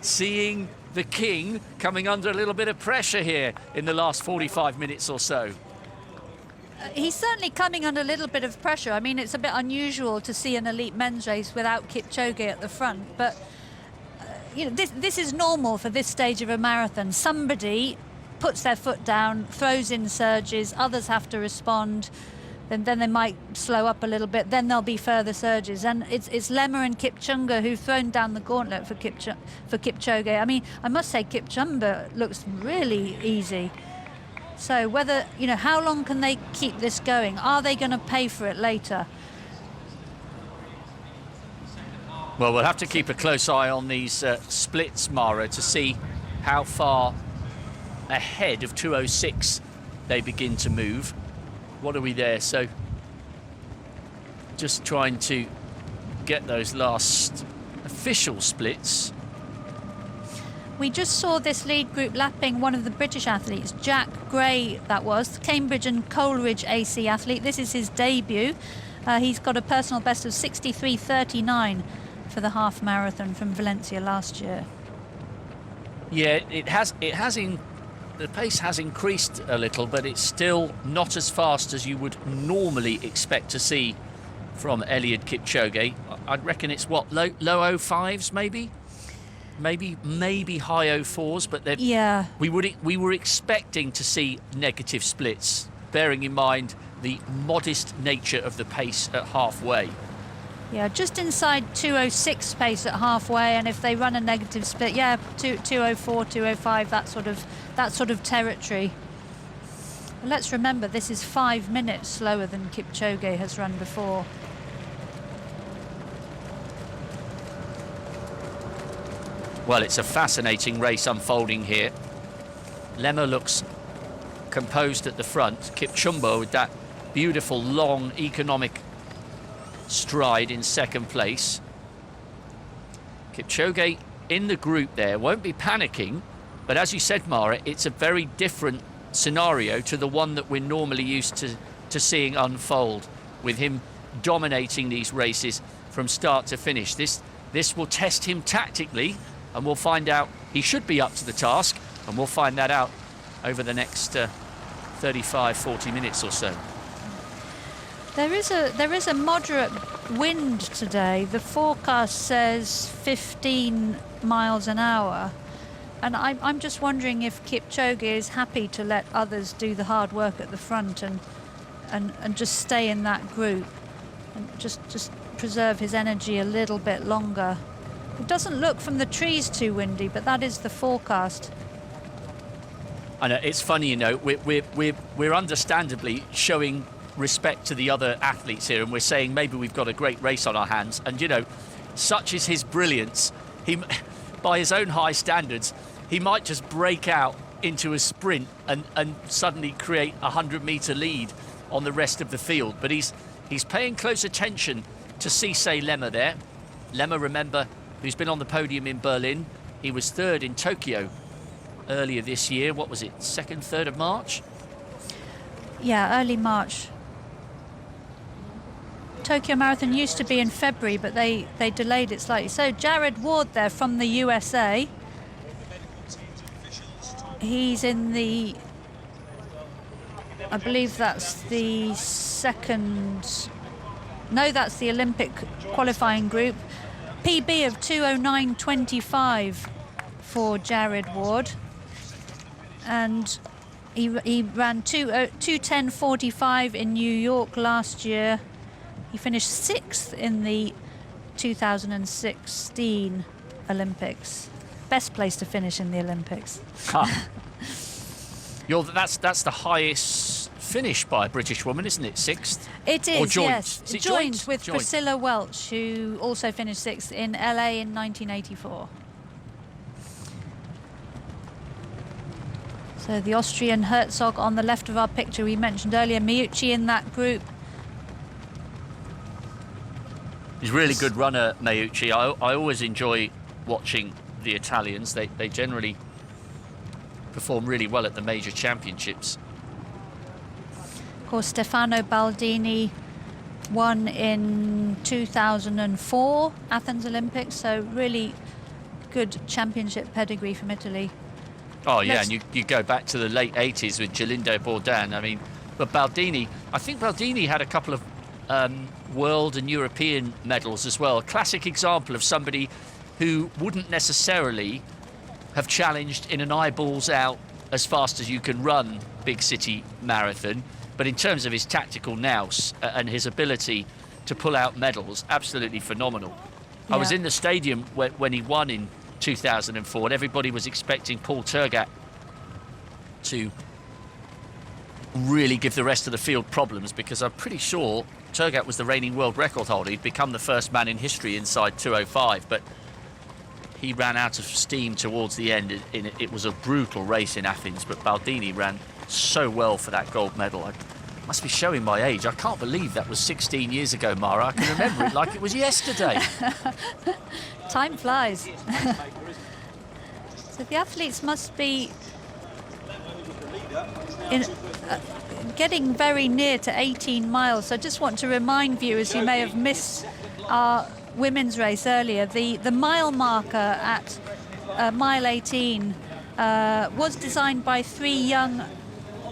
seeing the king coming under a little bit of pressure here in the last 45 minutes or so? He's certainly coming under a little bit of pressure. I mean, it's a bit unusual to see an elite men's race without Kipchoge at the front, but you know, this is normal for this stage of a marathon. Somebody puts their foot down, throws in surges, others have to respond, then they might slow up a little bit, then there'll be further surges. And it's Lemmer and Kipchumber who've thrown down the gauntlet for Kipchoge. I mean, I must say Kipchumber looks really easy. So whether, you know, how long can they keep this going? Are they going to pay for it later? Well, we'll have to keep a close eye on these splits, Mara, to see how far ahead of 2:06 they begin to move. What are we there? So just trying to get those last official splits. We just saw this lead group lapping one of the British athletes, Jack Gray, that was, Cambridge and Coleridge AC athlete. This is his debut. He's got a personal best of 63:39 for the half marathon from Valencia last year. Yeah, the pace has increased a little, but it's still not as fast as you would normally expect to see from Elliot Kipchoge. I'd reckon it's what, low 05s maybe? Maybe high 04s, but yeah, we were expecting to see negative splits, bearing in mind the modest nature of the pace at halfway. Yeah, just inside 2:06 pace at halfway, and if they run a negative split, yeah, 2:04, 2:05, that sort of territory. And let's remember, this is 5 minutes slower than Kipchoge has run before. Well, it's a fascinating race unfolding here. Lemmer looks composed at the front. Kipchumber with that beautiful, long, economic stride in second place. Kipchoge in the group there won't be panicking, but as you said, Mara, it's a very different scenario to the one that we're normally used to seeing unfold, with him dominating these races from start to finish. This will test him tactically, and we'll find out. He should be up to the task, and we'll find that out over the next 35, 40 minutes or so. There is a moderate wind today. The forecast says 15 miles an hour. And I'm just wondering if Kipchoge is happy to let others do the hard work at the front and just stay in that group and just preserve his energy a little bit longer. It doesn't look from the trees too windy, but that is the forecast. I know, it's funny, you know, we're understandably showing respect to the other athletes here, and we're saying maybe we've got a great race on our hands. And, you know, such is his brilliance, he, by his own high standards, he might just break out into a sprint and suddenly create a 100-metre lead on the rest of the field. But he's paying close attention to Cisse Lemma there. Lemma, remember, who's been on the podium in Berlin. He was third in Tokyo earlier this year. What was it, 2nd, 3rd of March? Yeah, early March. Tokyo Marathon used to be in February, but they delayed it slightly. So Jared Ward there from the USA. He's in the, I believe that's the second, no, that's the Olympic qualifying group. PB of 2:09.25 for Jared Ward. And he ran 2:10.45 in New York last year. He finished 6th in the 2016 Olympics. Best place to finish in the Olympics. Huh. That's the highest finish by a British woman, isn't it? 6th? It is, or joint? yes. Is it joined joint? with Joint. Priscilla Welch, who also finished 6th in LA in 1984. So the Austrian Herzog on the left of our picture we mentioned earlier, Miucci in that group. He's a really good runner, Miucci. I always enjoy watching the Italians. They generally perform really well at the major championships. Of course, Stefano Baldini won in 2004 Athens Olympics, so really good championship pedigree from Italy. Oh yeah, and you go back to the late 80s with Galindo Bourdin. I mean, but Baldini, I think Baldini had a couple of world and European medals as well. A classic example of somebody who wouldn't necessarily have challenged in an eyeballs out as fast as you can run big city marathon, but in terms of his tactical nous and his ability to pull out medals, absolutely phenomenal. Yeah. I was in the stadium when he won in 2004, and everybody was expecting Paul Tergat to really give the rest of the field problems, because I'm pretty sure Tergat was the reigning world record holder. He'd become the first man in history inside 2:05, but he ran out of steam towards the end. It was a brutal race in Athens, but Baldini ran so well for that gold medal. I must be showing my age. I can't believe that was 16 years ago, Mara. I can remember it like it was yesterday. Time flies. So the athletes must be getting very near to 18 miles. So I just want to remind viewers who may have missed our women's race earlier, the mile marker at mile 18 was designed by 3 young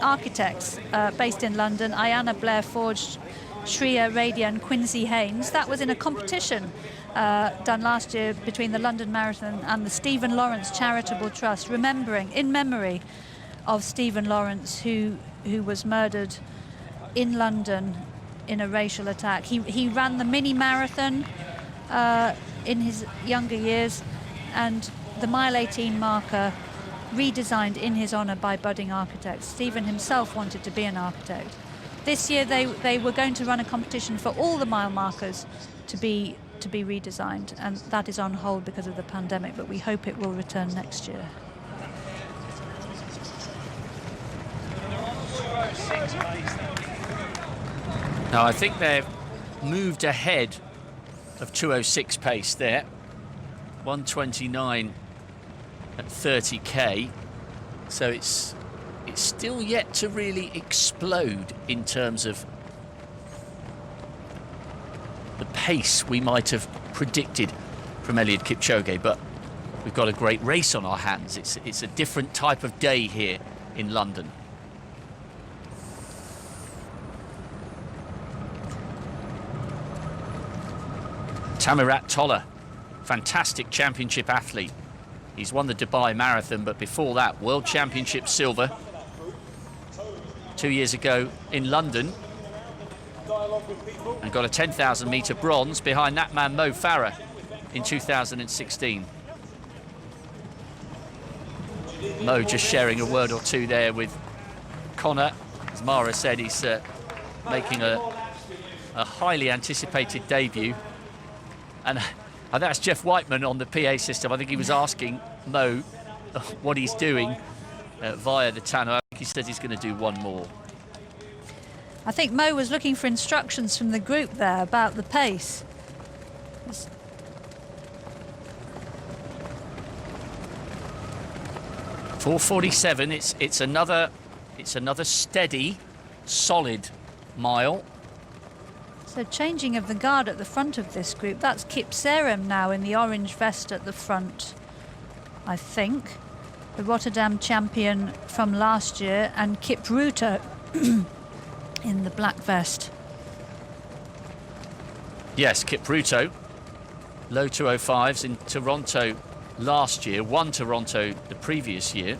architects based in London, Ayanna Blair Forge, Shreya Radia and Quincy Haynes. That was in a competition done last year between the London Marathon and the Stephen Lawrence Charitable Trust, in memory of Stephen Lawrence, who was murdered in London in a racial attack. He ran the mini marathon in his younger years, and the mile 18 marker redesigned in his honour by budding architects. Stephen himself wanted to be an architect. This year they were going to run a competition for all the mile markers to be redesigned, and that is on hold because of the pandemic, but we hope it will return next year. Now I think they've moved ahead of 2:06 pace there. 1:29 at 30k, so it's still yet to really explode in terms of the pace we might have predicted from Elliot Kipchoge, but we've got a great race on our hands. It's a different type of day here in London. Tamirat Tola, fantastic championship athlete. He's won the Dubai Marathon, but before that, World Championship silver 2 years ago in London, and got a 10,000 metre bronze behind that man Mo Farah in 2016. Mo just sharing a word or two there with Connor. As Mara said, he's making a highly anticipated debut. And that's Jeff Whiteman on the PA system. I think he was asking Mo what he's doing via the tannoy. I think he says he's going to do one more. I think Mo was looking for instructions from the group there about the pace. 4:47. It's another steady, solid mile. So changing of the guard at the front of this group. That's Kipp Serum now in the orange vest at the front, I think. The Rotterdam champion from last year, and Kipruto in the black vest. Yes, Kipruto. Low 205s in Toronto last year, won Toronto the previous year.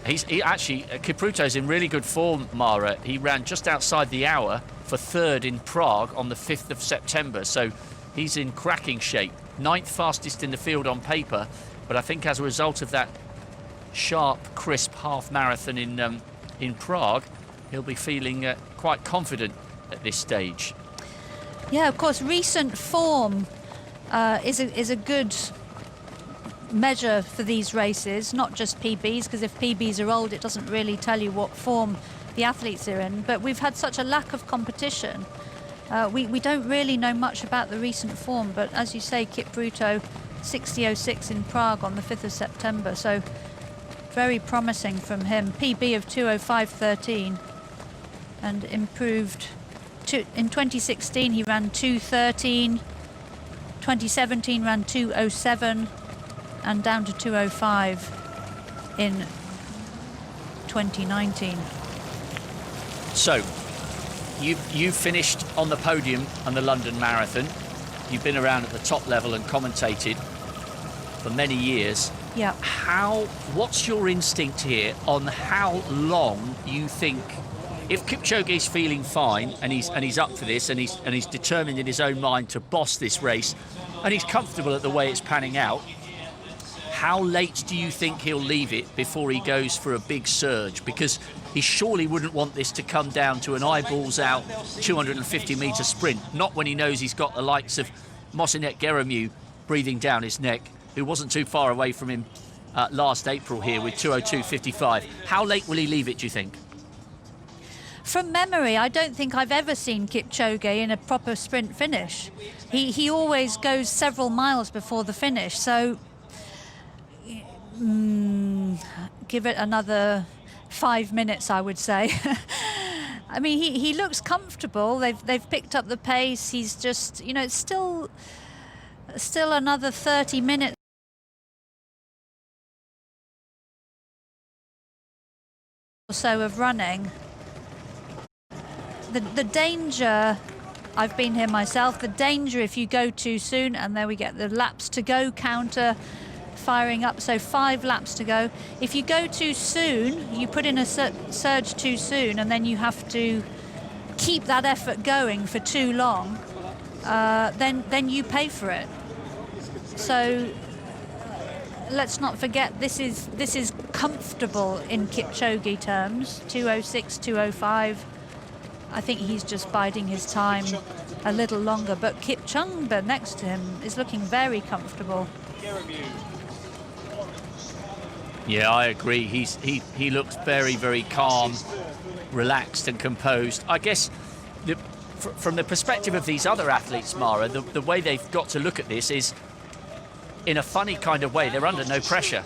Kipruto's in really good form, Mara. He ran just outside the hour for third in Prague on the 5th of September, so he's in cracking shape. 9th fastest in the field on paper, but I think as a result of that sharp, crisp half marathon in Prague, he'll be feeling quite confident at this stage. Yeah, of course, recent form is a good measure for these races, not just PBs, because if PBs are old, it doesn't really tell you what form the athletes are in. But we've had such a lack of competition. We don't really know much about the recent form, but as you say, Kipruto 60.06 in Prague on the 5th of September, so very promising from him. PB of 2:05.13 and improved. In 2016 he ran 2:13, 2017 ran 2:07 and down to 2:05 in 2019. So you finished on the podium on the London Marathon. You've been around at the top level and commentated for many years. Yeah. What's your instinct here on how long you think, if Kipchoge's feeling fine and he's up for this and he's determined in his own mind to boss this race and he's comfortable at the way it's panning out, how late do you think he'll leave it before he goes for a big surge? Because he surely wouldn't want this to come down to an eyeballs out 250 metre sprint, not when he knows he's got the likes of Mosinet Geramiu breathing down his neck, who wasn't too far away from him last April here with 2:02.55. How late will he leave it, do you think? From memory, I don't think I've ever seen Kipchoge in a proper sprint finish. He always goes several miles before the finish, so give it another 5 minutes, I would say. I mean, he looks comfortable. They've picked up the pace. He's just, it's still another 30 minutes or so of running. The danger, I've been here myself, the danger if you go too soon, and there we get the laps to go counter firing up, so 5 laps to go. If you go too soon, you put in a surge too soon, and then you have to keep that effort going for too long, then you pay for it. So let's not forget, this is comfortable in Kipchoge terms, 2:06, 2:05. I think he's just biding his time a little longer, but Kipchumber next to him is looking very comfortable. Yeah, I agree. He looks very, very calm, relaxed and composed. I guess from the perspective of these other athletes, Mara, the way they've got to look at this is in a funny kind of way. They're under no pressure.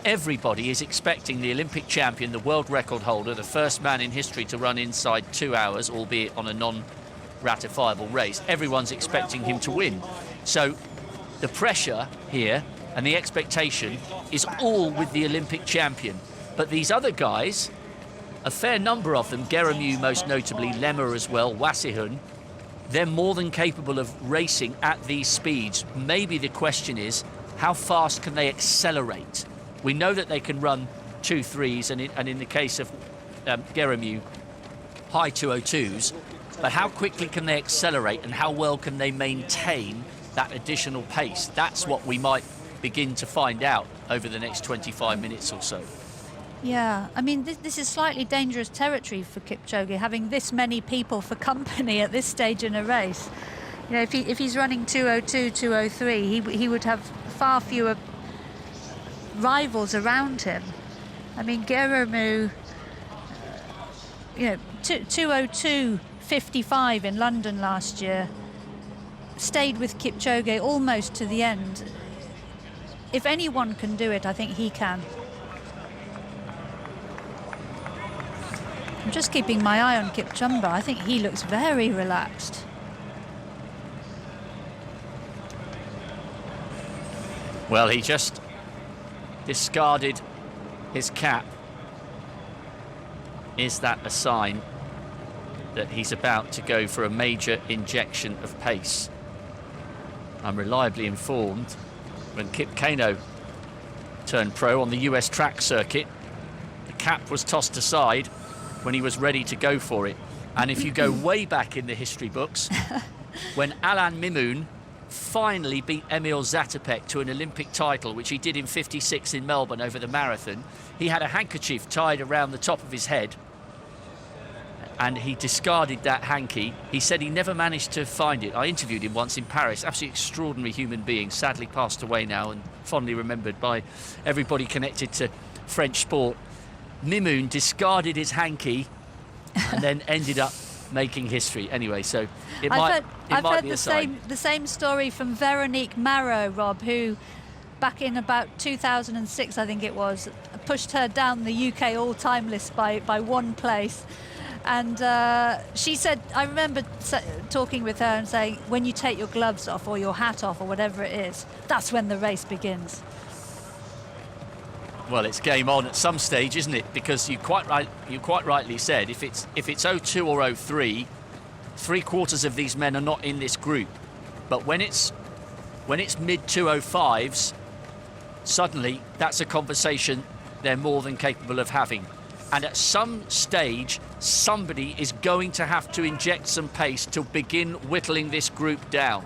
Everybody is expecting the Olympic champion, the world record holder, the first man in history to run inside 2 hours, albeit on a non-ratifiable race. Everyone's expecting him to win. So the pressure here and the expectation is all with the Olympic champion. But these other guys, a fair number of them, Geramiu most notably, Lemmer as well, Wasihun, they're more than capable of racing at these speeds. Maybe the question is, how fast can they accelerate? We know that they can run 2.3s, and in the case of Geremu, high 2.02s, but how quickly can they accelerate and how well can they maintain that additional pace? That's what we might begin to find out over the next 25 minutes or so. Yeah, I mean, this is slightly dangerous territory for Kipchoge, having this many people for company at this stage in a race. You know, if he's running 2:02, 2:03, he would have far fewer rivals around him. I mean, Geremu, 2:02.55 in London last year, stayed with Kipchoge almost to the end. If anyone can do it, I think he can. I'm just keeping my eye on Kipchumber. I think he looks very relaxed. Well, he just discarded his cap. Is that a sign that he's about to go for a major injection of pace? I'm reliably informed when Kipp turned pro on the US track circuit, the cap was tossed aside when he was ready to go for it. And if you go way back in the history books, when Alain Mimoun finally beat Emil Zatopek to an Olympic title, which he did in 56 in Melbourne over the marathon, he had a handkerchief tied around the top of his head, and he discarded that hanky. He said he never managed to find it. I interviewed him once in Paris. Absolutely extraordinary human being, sadly passed away now and fondly remembered by everybody connected to French sport. Mimoun discarded his hanky and then ended up making history. Anyway, so I've heard the same story from Veronique Marot, Rob, who back in about 2006, I think it was, pushed her down the UK all-time list by one place. And she said, I remember talking with her and saying, when you take your gloves off or your hat off or whatever it is, that's when the race begins. Well, it's game on at some stage, isn't it? Because you quite rightly said, if it's 02 or 03, 3/4 of these men are not in this group. But when it's mid 205s, suddenly that's a conversation they're more than capable of having. And at some stage, somebody is going to have to inject some pace to begin whittling this group down.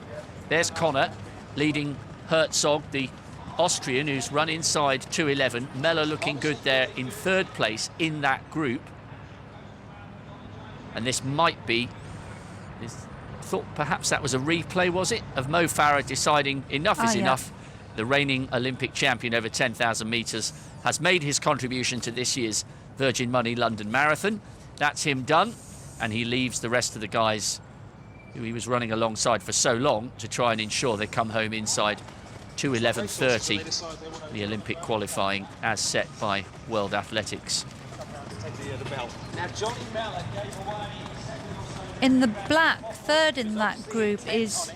There's Connor leading Herzog, the Austrian, who's run inside 2:11. Mellor looking good there in third place in that group. And this might be, thought perhaps that was a replay, was it? Of Mo Farah deciding enough is enough. The reigning Olympic champion over 10,000 metres has made his contribution to this year's Virgin Money London Marathon. That's him done. And he leaves the rest of the guys who he was running alongside for so long to try and ensure they come home inside 2:11.30, the Olympic qualifying as set by World Athletics. In the black, third in that group is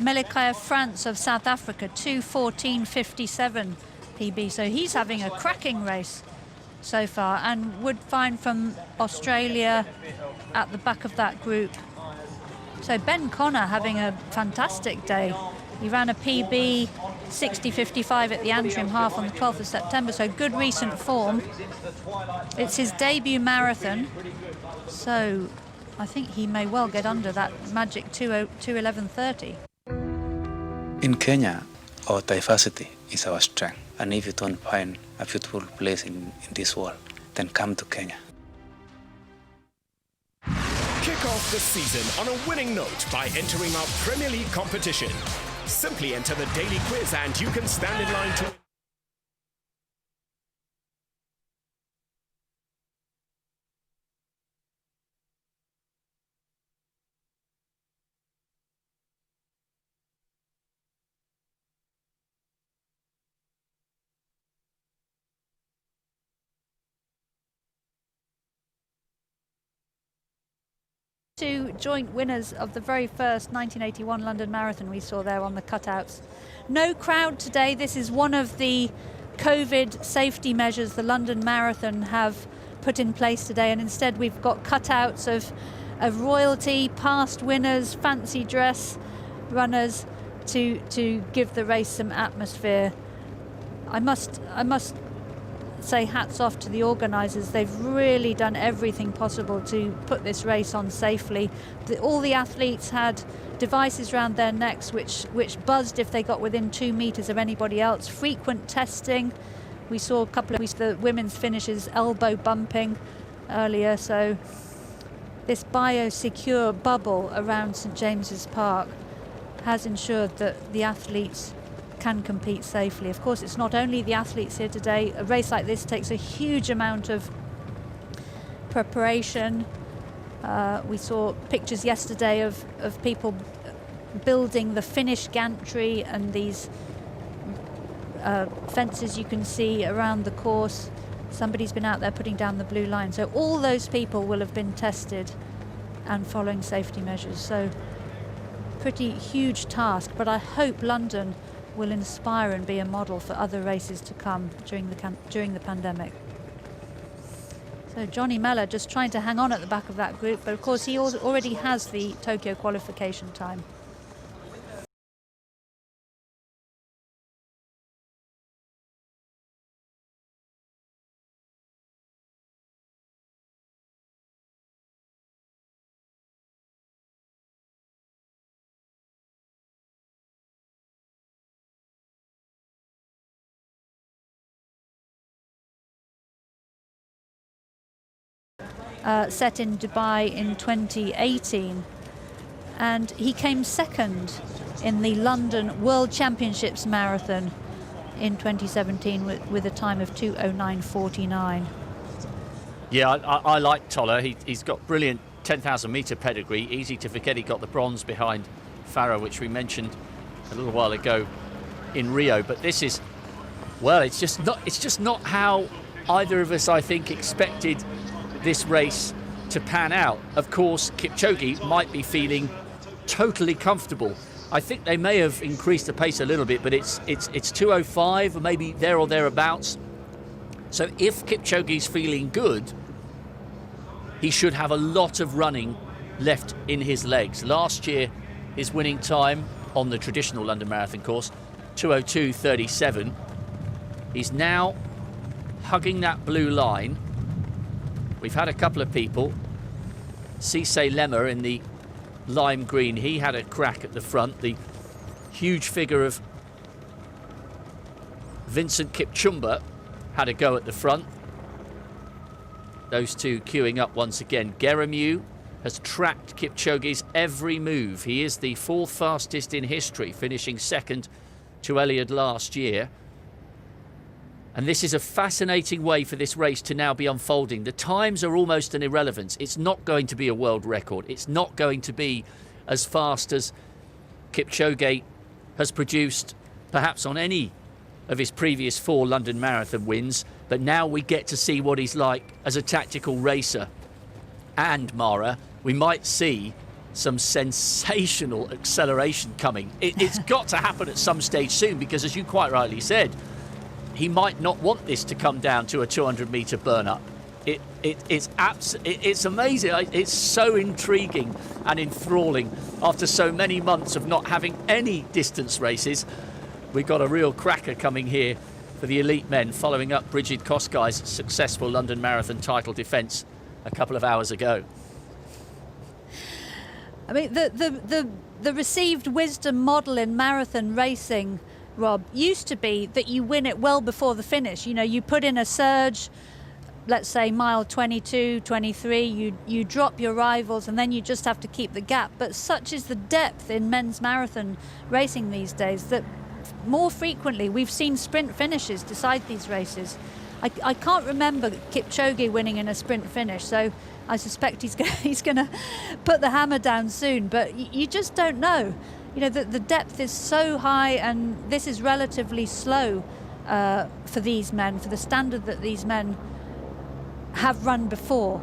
Melekaya France of South Africa, 2:14.57 PB. So he's having a cracking race so far, and Woodfine from Australia at the back of that group. So Ben Connor having a fantastic day. He ran a PB 60.55 at the Antrim half on the 12th of September, so good recent form. It's his debut marathon, so I think he may well get under that magic 2:11.30. In Kenya, our diversity is our strength, and if you don't find a beautiful place in this world, then come to Kenya. Kick off the season on a winning note by entering our Premier League competition. Simply enter the daily quiz and you can stand in line to... Two joint winners of the very first 1981 London Marathon we saw there on the cutouts. No crowd today. This is one of the COVID safety measures the London Marathon have put in place today, and instead we've got cutouts of of royalty, past winners, fancy dress runners, to give the race some atmosphere. I must say hats off to the organisers. They've really done everything possible to put this race on safely. All the athletes had devices around their necks which buzzed if they got within 2 meters of anybody else. Frequent testing. We saw a couple of the women's finishes elbow bumping earlier, so this biosecure bubble around St James's Park has ensured that the athletes can compete safely. Of course, it's not only the athletes here today. A race like this takes a huge amount of preparation. We saw pictures yesterday of people building the finish gantry and these fences you can see around the course. Somebody's been out there putting down the blue line. So all those people will have been tested and following safety measures. So pretty huge task, but I hope London will inspire and be a model for other races to come during the pandemic. So Johnny Mellor just trying to hang on at the back of that group, but of course he already has the Tokyo qualification time. Set in Dubai in 2018, and he came second in the London World Championships Marathon in 2017 with a time of 2:09:49. Yeah, I like Toller. He's got brilliant 10,000 metre pedigree. Easy to forget he got the bronze behind Farah, which we mentioned a little while ago in Rio. But this is, well, it's just not how either of us, I think, expected this race to pan out. Of course, Kipchoge might be feeling totally comfortable. I think they may have increased the pace a little bit, but it's 2:05 or maybe there or thereabouts. So if Kipchoge's feeling good, he should have a lot of running left in his legs. Last year, his winning time on the traditional London Marathon course, 2:02:37. He's now hugging that blue line. We've had a couple of people. Cisse Lemmer in the lime green, he had a crack at the front. The huge figure of Vincent Kipchumber had a go at the front. Those two queuing up once again. Geremiu has tracked Kipchoge's every move. He is the fourth fastest in history, finishing second to Elliot last year. And this is a fascinating way for this race to now be unfolding. The times are almost an irrelevance. It's not going to be a world record. It's not going to be as fast as Kipchoge has produced perhaps on any of his previous 4 London Marathon wins. But now we get to see what he's like as a tactical racer. And, Mara, we might see some sensational acceleration coming. It's got to happen at some stage soon, because as you quite rightly said, he might not want this to come down to a 200-metre burn-up. It's amazing. It's so intriguing and enthralling after so many months of not having any distance races. We've got a real cracker coming here for the elite men, following up Brigid Kosgei's successful London Marathon title defence a couple of hours ago. I mean, the received wisdom model in marathon racing, Rob, used to be that you win it well before the finish. You know, you put in a surge, let's say mile 22, 23, you drop your rivals and then you just have to keep the gap. But such is the depth in men's marathon racing these days that more frequently we've seen sprint finishes decide these races. I can't remember Kipchoge winning in a sprint finish, so I suspect he's going to put the hammer down soon, but you just don't know. You know, the depth is so high, and this is relatively slow for these men, for the standard that these men have run before.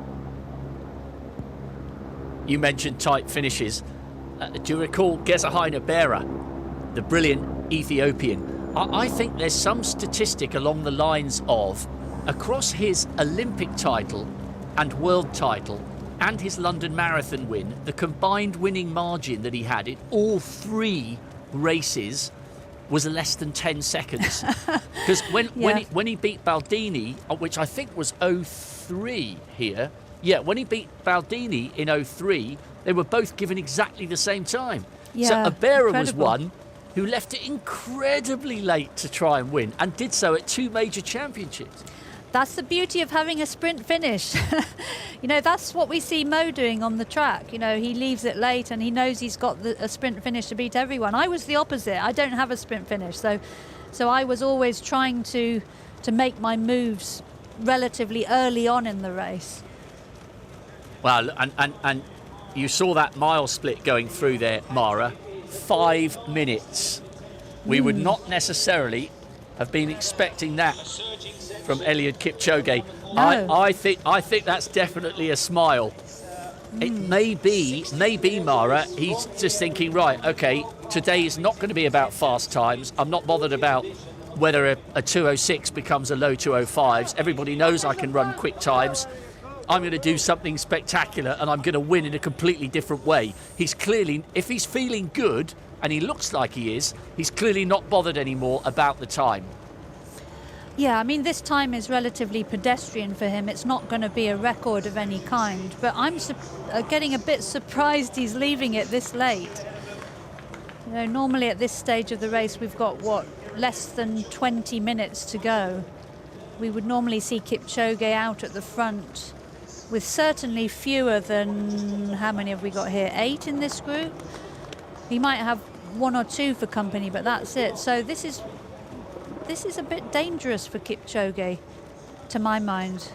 You mentioned tight finishes. Do you recall Gezahaina Bera, the brilliant Ethiopian? I think there's some statistic along the lines of, across his Olympic title and world title and his London Marathon win, the combined winning margin that he had in all 3 races was less than 10 seconds. Because when he beat Baldini, which I think was 03 here, when he beat Baldini in 03, they were both given exactly the same time. Yeah, so Abera was incredible. one who left it incredibly late to try and win, and did so at 2 major championships. That's the beauty of having a sprint finish. You know, that's what we see Mo doing on the track. You know, he leaves it late and he knows he's got a sprint finish to beat everyone. I was the opposite. I don't have a sprint finish. So I was always trying to make my moves relatively early on in the race. Well, and you saw that mile split going through there, Mara. 5 minutes. We would not necessarily have been expecting that from Elliot Kipchoge. No. I think that's definitely a smile. It may be Mara, he's just thinking, right, okay, today is not going to be about fast times. I'm not bothered about whether a 2:06 becomes a low 2:05s. Everybody knows I can run quick times. I'm going to do something spectacular and I'm going to win in a completely different way. He's clearly, if he's feeling good, and he looks like he is, he's clearly not bothered anymore about the time. Yeah, I mean, this time is relatively pedestrian for him. It's not going to be a record of any kind. But I'm getting a bit surprised he's leaving it this late. You know, normally at this stage of the race, we've got, less than 20 minutes to go. We would normally see Kipchoge out at the front with certainly fewer than, how many have we got here? 8 in this group? He might have 1 or 2 for company, but that's it. So this is a bit dangerous for Kipchoge, to my mind.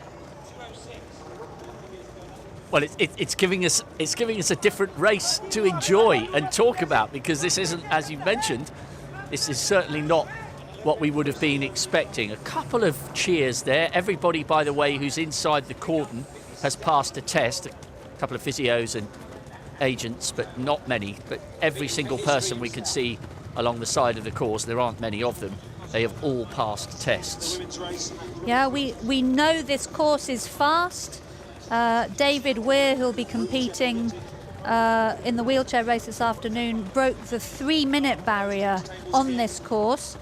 Well, it's giving us a different race to enjoy and talk about, because this isn't, as you mentioned, this is certainly not what we would have been expecting. A couple of cheers there. Everybody, by the way, who's inside the cordon has passed a test. A couple of physios and agents, but not many. But every single person we can see along the side of the course, there aren't many of them, they have all passed tests. Yeah, we know this course is fast. David Weir, who'll be competing in the wheelchair race this afternoon, broke the 3-minute barrier on this course.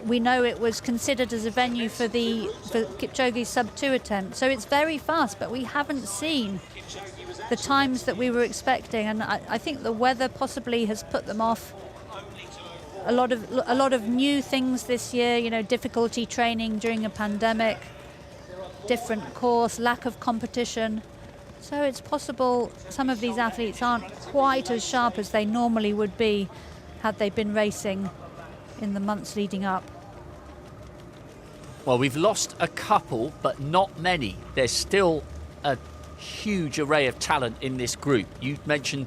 We know it was considered as a venue for Kipchoge's sub-2 attempt, so it's very fast, but we haven't seen the times that we were expecting, and I think the weather possibly has put them off. A lot of new things this year, you know, difficulty training during a pandemic, different course, lack of competition. So it's possible some of these athletes aren't quite as sharp as they normally would be had they been racing in the months leading up. Well, we've lost a couple, but not many. There's still a huge array of talent in this group. You mentioned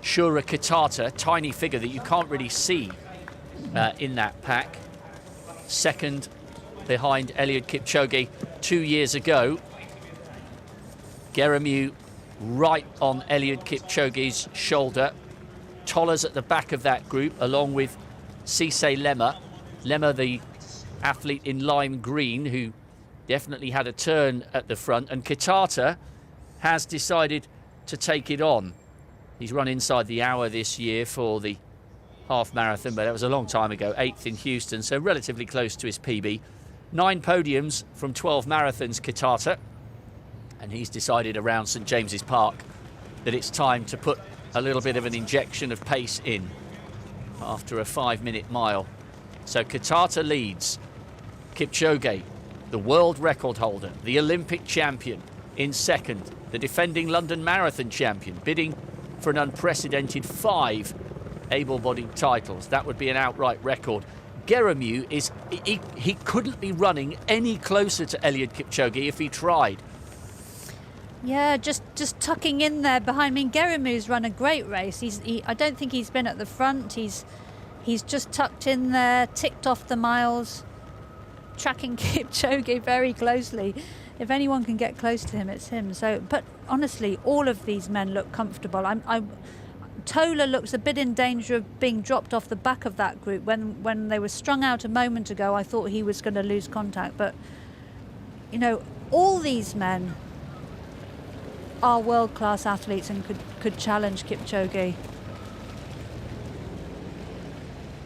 Shura Kitata, tiny figure that you can't really see in that pack. Second behind Elliot Kipchoge 2 years ago. Geremu right on Elliot Kipchoge's shoulder. Toller's at the back of that group, along with Cisse Lemma. Lemma, the athlete in lime green, who definitely had a turn at the front. And Kitata has decided to take it on. He's run inside the hour this year for the half marathon, but that was a long time ago, 8th in Houston, so relatively close to his PB. 9 podiums from 12 marathons, Kitata. And he's decided around St James's Park that it's time to put a little bit of an injection of pace in after a 5-minute mile. So Kitata leads. Kipchoge, the world record holder, the Olympic champion, in second. The defending London Marathon champion, bidding for an unprecedented 5 able-bodied titles. That would be an outright record. Geremu he couldn't be running any closer to Elliot Kipchoge if he tried. Yeah, just tucking in there behind. I mean, Geremu's run a great race. I don't think he's been at the front. He's just tucked in there, ticked off the miles, tracking Kipchoge very closely. If anyone can get close to him, it's him. So, but honestly, all of these men look comfortable. Tola looks a bit in danger of being dropped off the back of that group. When they were strung out a moment ago, I thought he was going to lose contact. But, you know, all these men are world-class athletes and could challenge Kipchoge.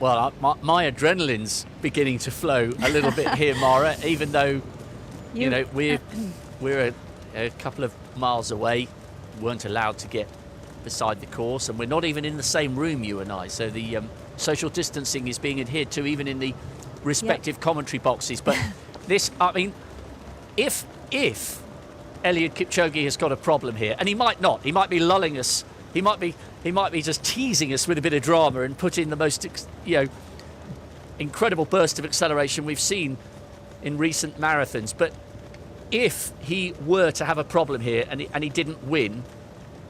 Well, my adrenaline's beginning to flow a little bit here, Mara, even though, you know, we're a couple of miles away, weren't allowed to get beside the course, and we're not even in the same room, you and I, so the social distancing is being adhered to even in the respective commentary boxes. But this, I mean, if Elliot Kipchoge has got a problem here, and he might not, he might be lulling us, he might be just teasing us with a bit of drama and put in the most, incredible burst of acceleration we've seen in recent marathons. But if he were to have a problem here and he didn't win,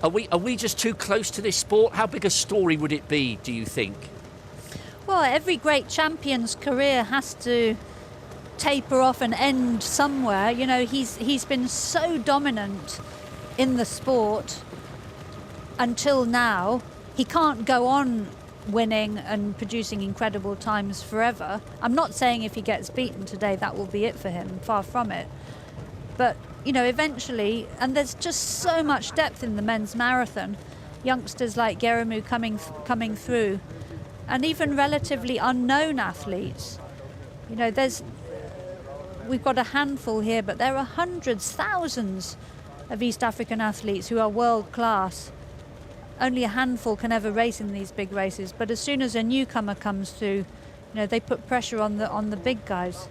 are we just too close to this sport? How big a story would it be, do you think? Well, every great champion's career has to taper off and end somewhere. You know, he's been so dominant in the sport until now. He can't go on winning and producing incredible times forever. I'm not saying if he gets beaten today that will be it for him, far from it. But, you know, eventually, and there's just so much depth in the men's marathon, youngsters like Geremu coming through, and even relatively unknown athletes. You know, we've got a handful here, but there are hundreds, thousands of East African athletes who are world class. Only a handful can ever race in these big races, but as soon as a newcomer comes through, you know, they put pressure on the big guys.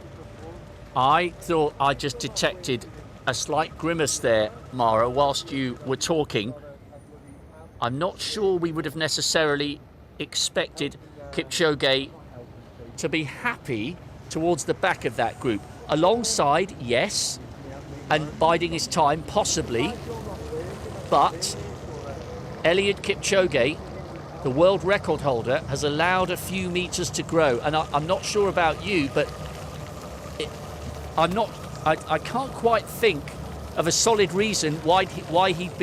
I thought I just detected a slight grimace there, Mara, whilst you were talking. I'm not sure we would have necessarily expected Kipchoge to be happy towards the back of that group. Alongside, yes, and biding his time, possibly, but Elliot Kipchoge, the world record holder, has allowed a few metres to grow. And I'm not sure about you, but I can't quite think of a solid reason why he'd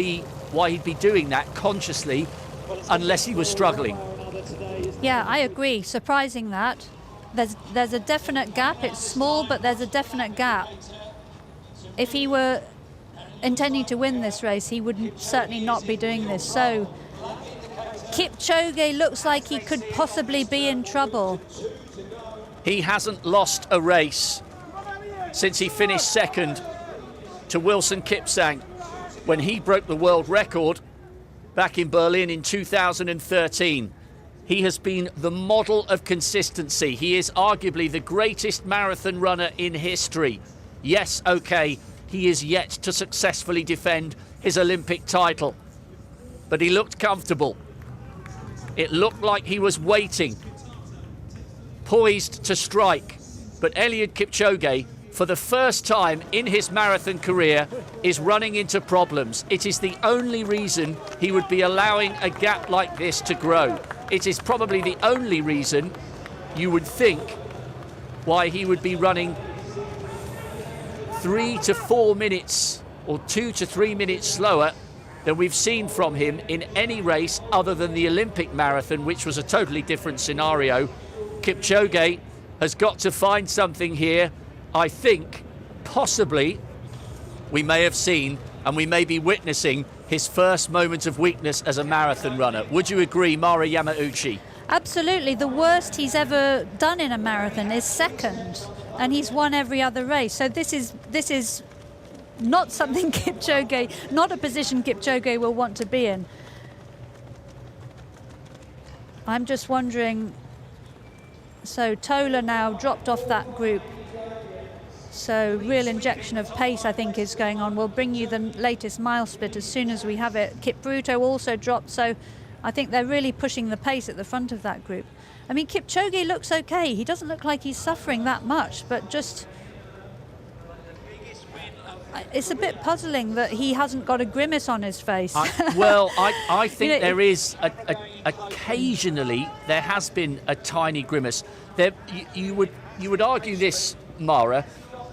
be doing that consciously, unless he was struggling. Yeah, I agree. Surprising that. There's a definite gap. It's small, but there's a definite gap. If he were intending to win this race, he would certainly not be doing this. So Kipchoge looks like he could possibly be in trouble. He hasn't lost a race since he finished second to Wilson Kipsang when he broke the world record back in Berlin in 2013. He has been the model of consistency. He is arguably the greatest marathon runner in history. Yes, okay, he is yet to successfully defend his Olympic title, but he looked comfortable. It looked like he was waiting, poised to strike. But Elliot Kipchoge, for the first time in his marathon career, is running into problems. It is the only reason he would be allowing a gap like this to grow. It is probably the only reason you would think why he would be running 3 to 4 minutes or 2 to 3 minutes slower than we've seen from him in any race other than the Olympic marathon, which was a totally different scenario. Kipchoge has got to find something here. I think possibly we may have seen and we may be witnessing his first moment of weakness as a marathon runner. Would you agree, Mara Yamauchi? Absolutely. The worst he's ever done in a marathon is second, and he's won every other race. So this is not something Kipchoge, not a position Kipchoge will want to be in. I'm just wondering, so Tola now dropped off that group. So real injection of pace, I think, is going on. We'll bring you the latest mile split as soon as we have it. Kipruto also dropped, so I think they're really pushing the pace at the front of that group. I mean, Kipchoge looks okay. He doesn't look like he's suffering that much, but just it's a bit puzzling that he hasn't got a grimace on his face. I think you know, there is occasionally there has been a tiny grimace. There, you would argue this, Mara.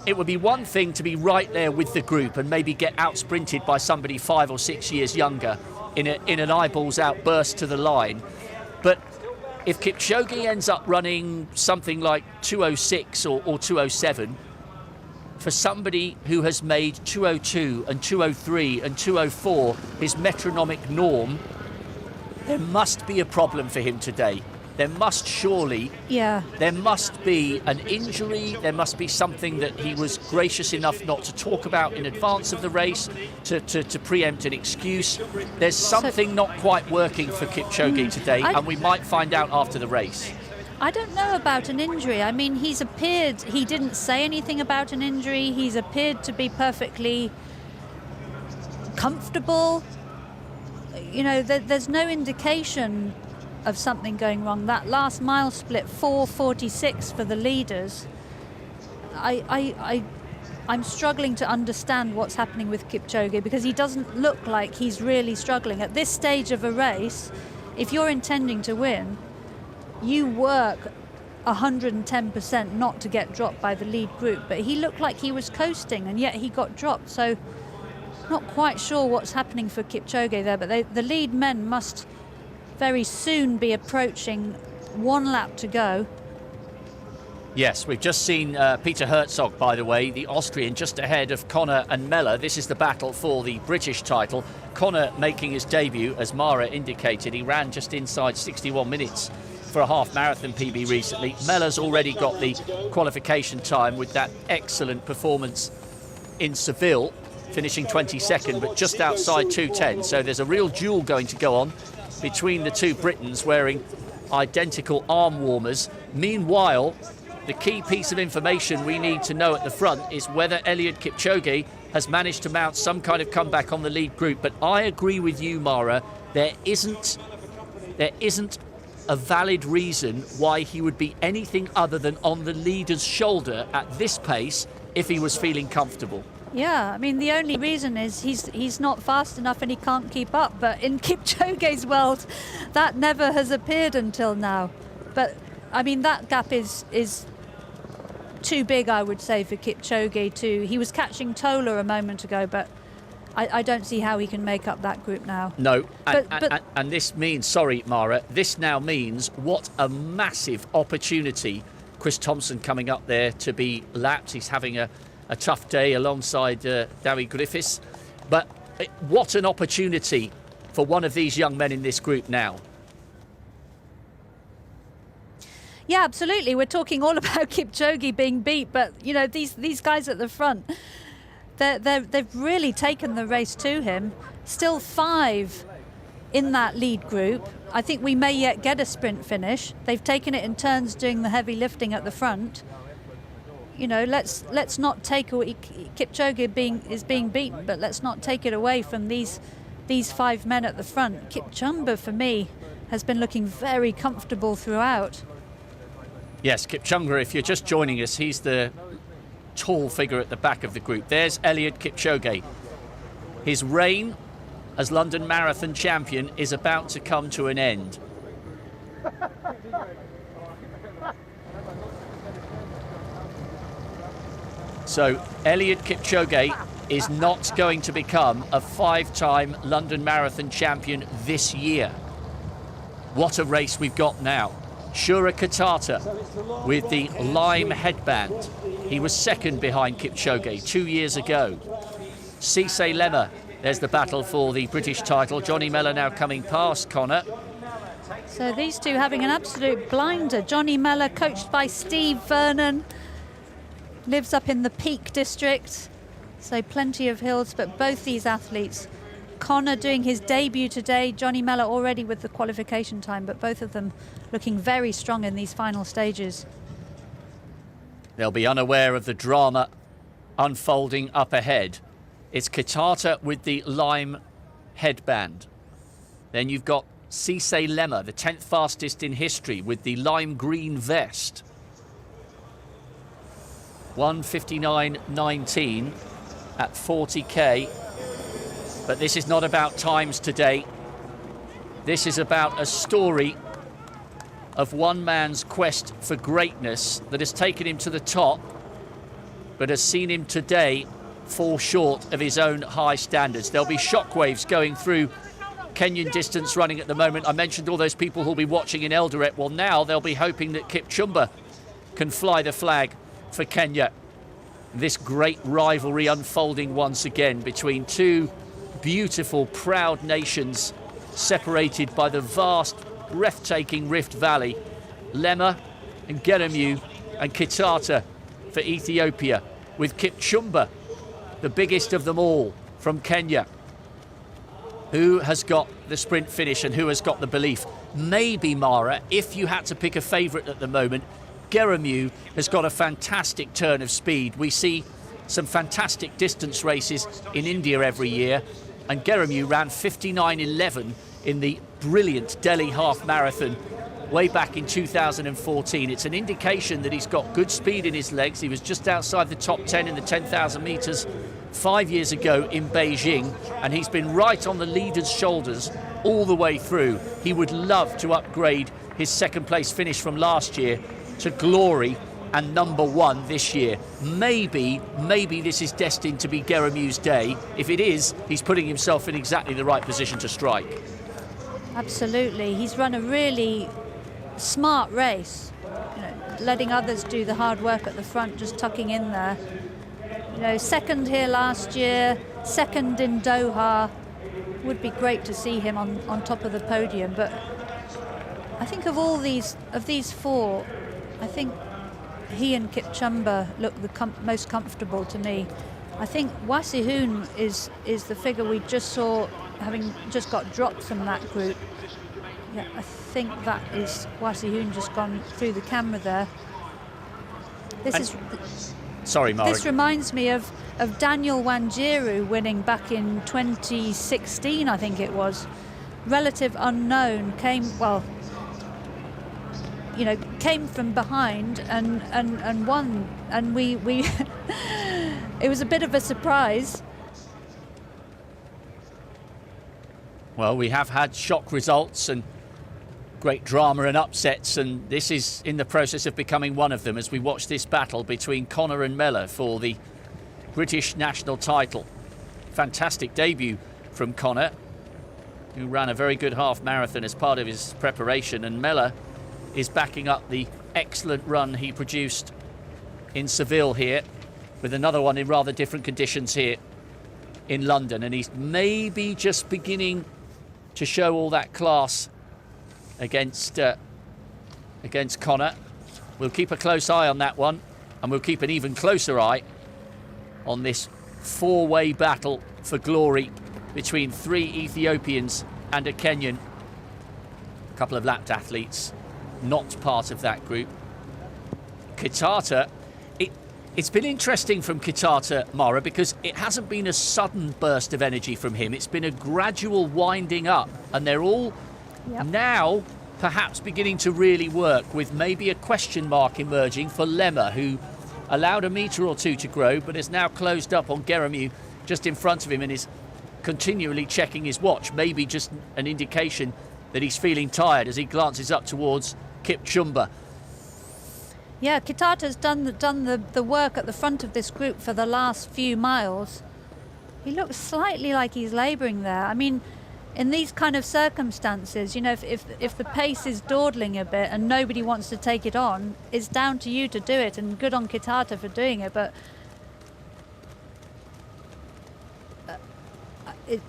It would be one thing to be right there with the group and maybe get out-sprinted by somebody 5 or 6 years younger in an eyeballs-out burst to the line. But if Kipchoge ends up running something like 2:06 or 2:07, for somebody who has made 2:02 and 2:03 and 2:04 his metronomic norm, there must be a problem for him today. There must surely, there must be an injury, there must be something that he was gracious enough not to talk about in advance of the race, to preempt an excuse. There's something not quite working for Kipchoge today, and we might find out after the race. I don't know about an injury. I mean, he didn't say anything about an injury. He's appeared to be perfectly comfortable. You know, there's no indication of something going wrong. That last mile split, 4:46 for the leaders. I'm struggling to understand what's happening with Kipchoge, because he doesn't look like he's really struggling. At this stage of a race, if you're intending to win, you work 110% not to get dropped by the lead group. But he looked like he was coasting, and yet he got dropped. So not quite sure what's happening for Kipchoge there, but the lead men must very soon be approaching. 1 lap to go. Yes, we've just seen Peter Herzog, by the way, the Austrian, just ahead of Connor and Mellor. This is the battle for the British title. Connor making his debut, as Mara indicated. He ran just inside 61 minutes for a half marathon PB recently. Mellor's already got the qualification time with that excellent performance in Seville, finishing 22nd, but just outside 2:10. So there's a real duel going to go on between the two Britons wearing identical arm warmers. Meanwhile, the key piece of information we need to know at the front is whether Elliot Kipchoge has managed to mount some kind of comeback on the lead group. But I agree with you, Mara, there isn't a valid reason why he would be anything other than on the leader's shoulder at this pace if he was feeling comfortable. Yeah, I mean, the only reason is he's not fast enough and he can't keep up. But in Kipchoge's world, that never has appeared until now. But, I mean, that gap is too big, I would say, for Kipchoge. He was catching Tola a moment ago, but I don't see how he can make up that group now. No, and this means, sorry, Mara, this now means what a massive opportunity. Chris Thompson coming up there to be lapped. He's having a tough day alongside Dowie Griffiths. But what an opportunity for one of these young men in this group now. Yeah, absolutely. We're talking all about Kipchoge being beat, but, you know, these guys at the front, they've really taken the race to him. Still 5 in that lead group. I think we may yet get a sprint finish. They've taken it in turns doing the heavy lifting at the front. You know, let's not take away Kipchoge is being beaten, but let's not take it away from these 5 men at the front. Kipchumber, for me, has been looking very comfortable throughout. Yes, Kipchumber, if you're just joining us, he's the tall figure at the back of the group. There's Elliot Kipchoge. His reign as London Marathon champion is about to come to an end. So Elliot Kipchoge is not going to become a 5-time London Marathon champion this year. What a race we've got now. Shura Katata with the lime headband. He was second behind Kipchoge 2 years ago. Cisse Lemmer, there's the battle for the British title. Johnny Mellor now coming past Connor. So these two having an absolute blinder. Johnny Mellor, coached by Steve Vernon, lives up in the Peak District, so plenty of hills, but both these athletes, Connor doing his debut today, Johnny Mellor already with the qualification time, but both of them looking very strong in these final stages. They'll be unaware of the drama unfolding up ahead. It's Katata with the lime headband. Then you've got Cisse Lemmer, the 10th fastest in history, with the lime green vest. 1:59.19 at 40k. But this is not about times today. This is about a story of one man's quest for greatness that has taken him to the top, but has seen him today fall short of his own high standards. There'll be shockwaves going through Kenyan distance running at the moment. I mentioned all those people who'll be watching in Eldoret. Well, now they'll be hoping that Kipchumber can fly the flag for Kenya. this great rivalry unfolding once again between two beautiful, proud nations separated by the vast, breathtaking Rift Valley. Lema and Geremu and Kitata for Ethiopia, with Kipchumber, the biggest of them all, from Kenya, who has got the sprint finish and who has got the belief. Maybe, Mara, if you had to pick a favourite at the moment, Geremu has got a fantastic turn of speed. We see some fantastic distance races in India every year, and Geremu ran 59.11 in the brilliant Delhi half marathon way back in 2014. It's an indication that he's got good speed in his legs. He was just outside the top 10 in the 10,000 metres 5 years ago in Beijing, and he's been right on the leader's shoulders all the way through. He would love to upgrade his second place finish from last year to glory and #1 this year. Maybe this is destined to be Geremu's day. If it is, he's putting himself in exactly the right position to strike. Absolutely. He's run a really smart race, you know, letting others do the hard work at the front, just tucking in there. You know, second here last year, second in Doha. Would be great to see him on top of the podium, but I think of these four, I think he and Kipchumber look the most comfortable to me. I think Wasihun is the figure we just saw, having just got dropped from that group. Yeah, I think that is Wasihun just gone through the camera there. Sorry, Mara. This reminds me of Daniel Wanjiru winning back in 2016, I think it was. Relative unknown, came from behind and won, and we it was a bit of a surprise. Well, we have had shock results and great drama and upsets, and this is in the process of becoming one of them as we watch this battle between Connor and Mella for the British national title. Fantastic debut from Connor, who ran a very good half marathon as part of his preparation, and Mella is backing up the excellent run he produced in Seville here, with another one in rather different conditions here in London, and he's maybe just beginning to show all that class against Connor. We'll keep a close eye on that one, and we'll keep an even closer eye on this four-way battle for glory between three Ethiopians and a Kenyan. A couple of lapped athletes not part of that group. Kitata, it's been interesting from Kitata, Mara, because it hasn't been a sudden burst of energy from him. It's been a gradual winding up, and they're all now perhaps beginning to really work, with maybe a question mark emerging for Lema, who allowed a metre or two to grow but is now closed up on Geremu just in front of him and is continually checking his watch. Maybe just an indication that he's feeling tired as he glances up towards Kipchumber. Yeah, Kitata's done the work at the front of this group for the last few miles. He looks slightly like he's labouring there. I mean, in these kind of circumstances, you know, if the pace is dawdling a bit and nobody wants to take it on, it's down to you to do it, and good on Kitata for doing it, but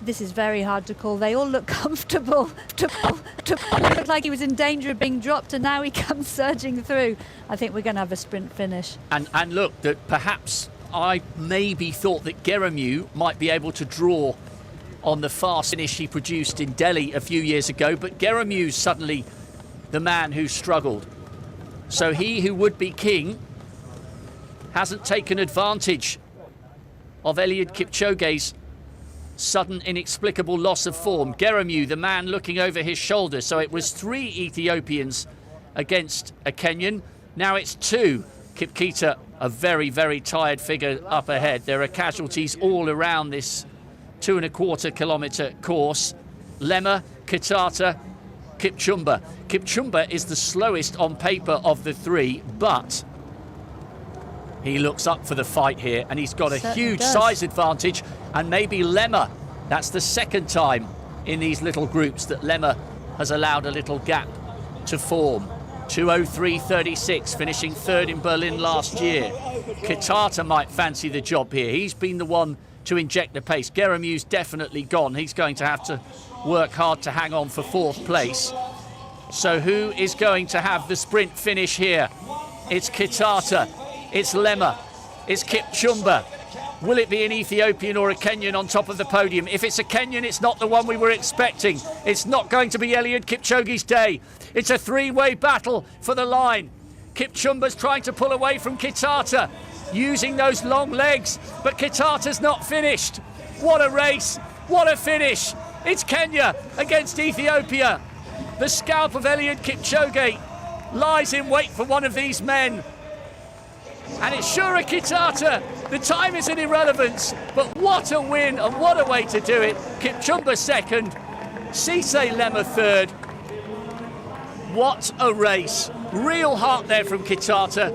this is very hard to call. They all look comfortable. It looked like he was in danger of being dropped, and now he comes surging through. I think we're going to have a sprint finish. And look, that perhaps I maybe thought that Geremu might be able to draw on the fast finish he produced in Delhi a few years ago, but Geremu's suddenly the man who struggled. So he who would be king hasn't taken advantage of Elliot Kipchoge's sudden inexplicable loss of form. Geremu, the man looking over his shoulder. So it was three Ethiopians against a Kenyan. Now it's two. Kipkita, a very, very tired figure up ahead. There are casualties all around this 2.25 kilometre course. Lema, Kitata, Kipchumber. Kipchumber is the slowest on paper of the three, but he looks up for the fight here, and he's got a huge size advantage. And maybe Lema, that's the second time in these little groups that Lema has allowed a little gap to form. 2:03.36, finishing third in Berlin last year. Kitata might fancy the job here. He's been the one to inject the pace. Geremu's definitely gone. He's going to have to work hard to hang on for fourth place. So who is going to have the sprint finish here? It's Kitata, it's Lema, it's Kipchumber. Will it be an Ethiopian or a Kenyan on top of the podium? If it's a Kenyan, it's not the one we were expecting. It's not going to be Elliot Kipchoge's day. It's a three-way battle for the line. Kipchumber's trying to pull away from Kitata, using those long legs, but Kitata's not finished. What a race, what a finish. It's Kenya against Ethiopia. The scalp of Elliot Kipchoge lies in wait for one of these men. And it's Shura Kitata. The time is an irrelevance, but what a win and what a way to do it. Kipchumber second, Cisse Lema third. What a race. Real heart there from Kitata.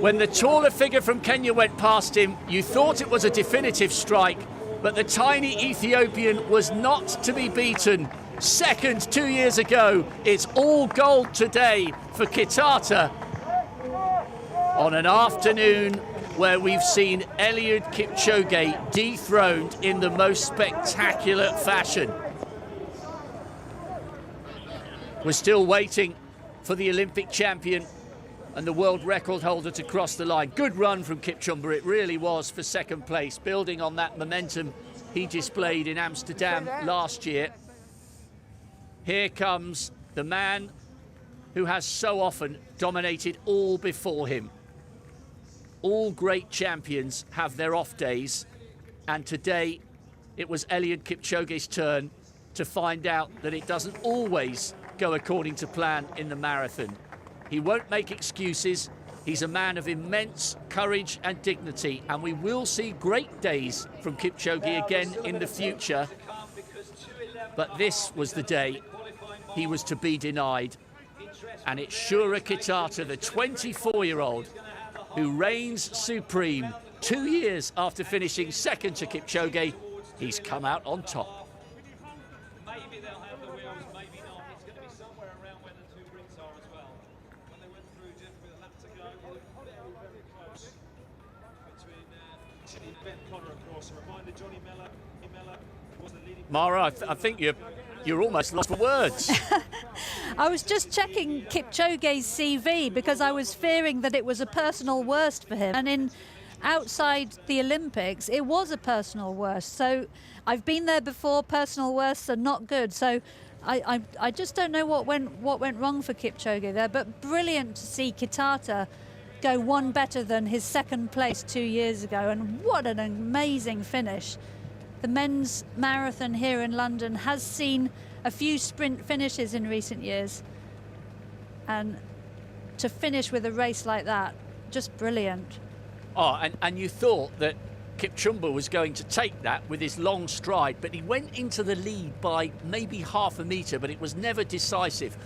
When the taller figure from Kenya went past him, you thought it was a definitive strike, but the tiny Ethiopian was not to be beaten. Second 2 years ago, it's all gold today for Kitata. On an afternoon where we've seen Elliot Kipchoge dethroned in the most spectacular fashion. We're still waiting for the Olympic champion and the world record holder to cross the line. Good run from Kipchumber, it really was, for second place, building on that momentum he displayed in Amsterdam last year. Here comes the man who has so often dominated all before him. All great champions have their off days, and today it was Elliot Kipchoge's turn to find out that it doesn't always go according to plan in the marathon. He won't make excuses. He's a man of immense courage and dignity, and we will see great days from Kipchoge again in the future. But this was the day he was to be denied, and it's Shura Kitata, the 24-year-old, who reigns supreme. 2 years after finishing second to Kipchoge, he's come out on top. Maybe they'll have the wheels, maybe not. It's going to be somewhere around where the two bricks are as well. When they went through just with a lap to go, they looked very, very close between Ben Connor, of course. A reminder, Johnny Miller was the leading... Mara, I think you're almost lost for words. I was just checking Kipchoge's CV because I was fearing that it was a personal worst for him. And outside the Olympics, it was a personal worst. So I've been there before. Personal worsts are not good. So I just don't know what went wrong for Kipchoge there. But brilliant to see Kitata go one better than his second place 2 years ago. And what an amazing finish. The men's marathon here in London has seen a few sprint finishes in recent years. And to finish with a race like that, just brilliant. Oh, and you thought that Kipchumber was going to take that with his long stride, but he went into the lead by maybe half a metre, but it was never decisive.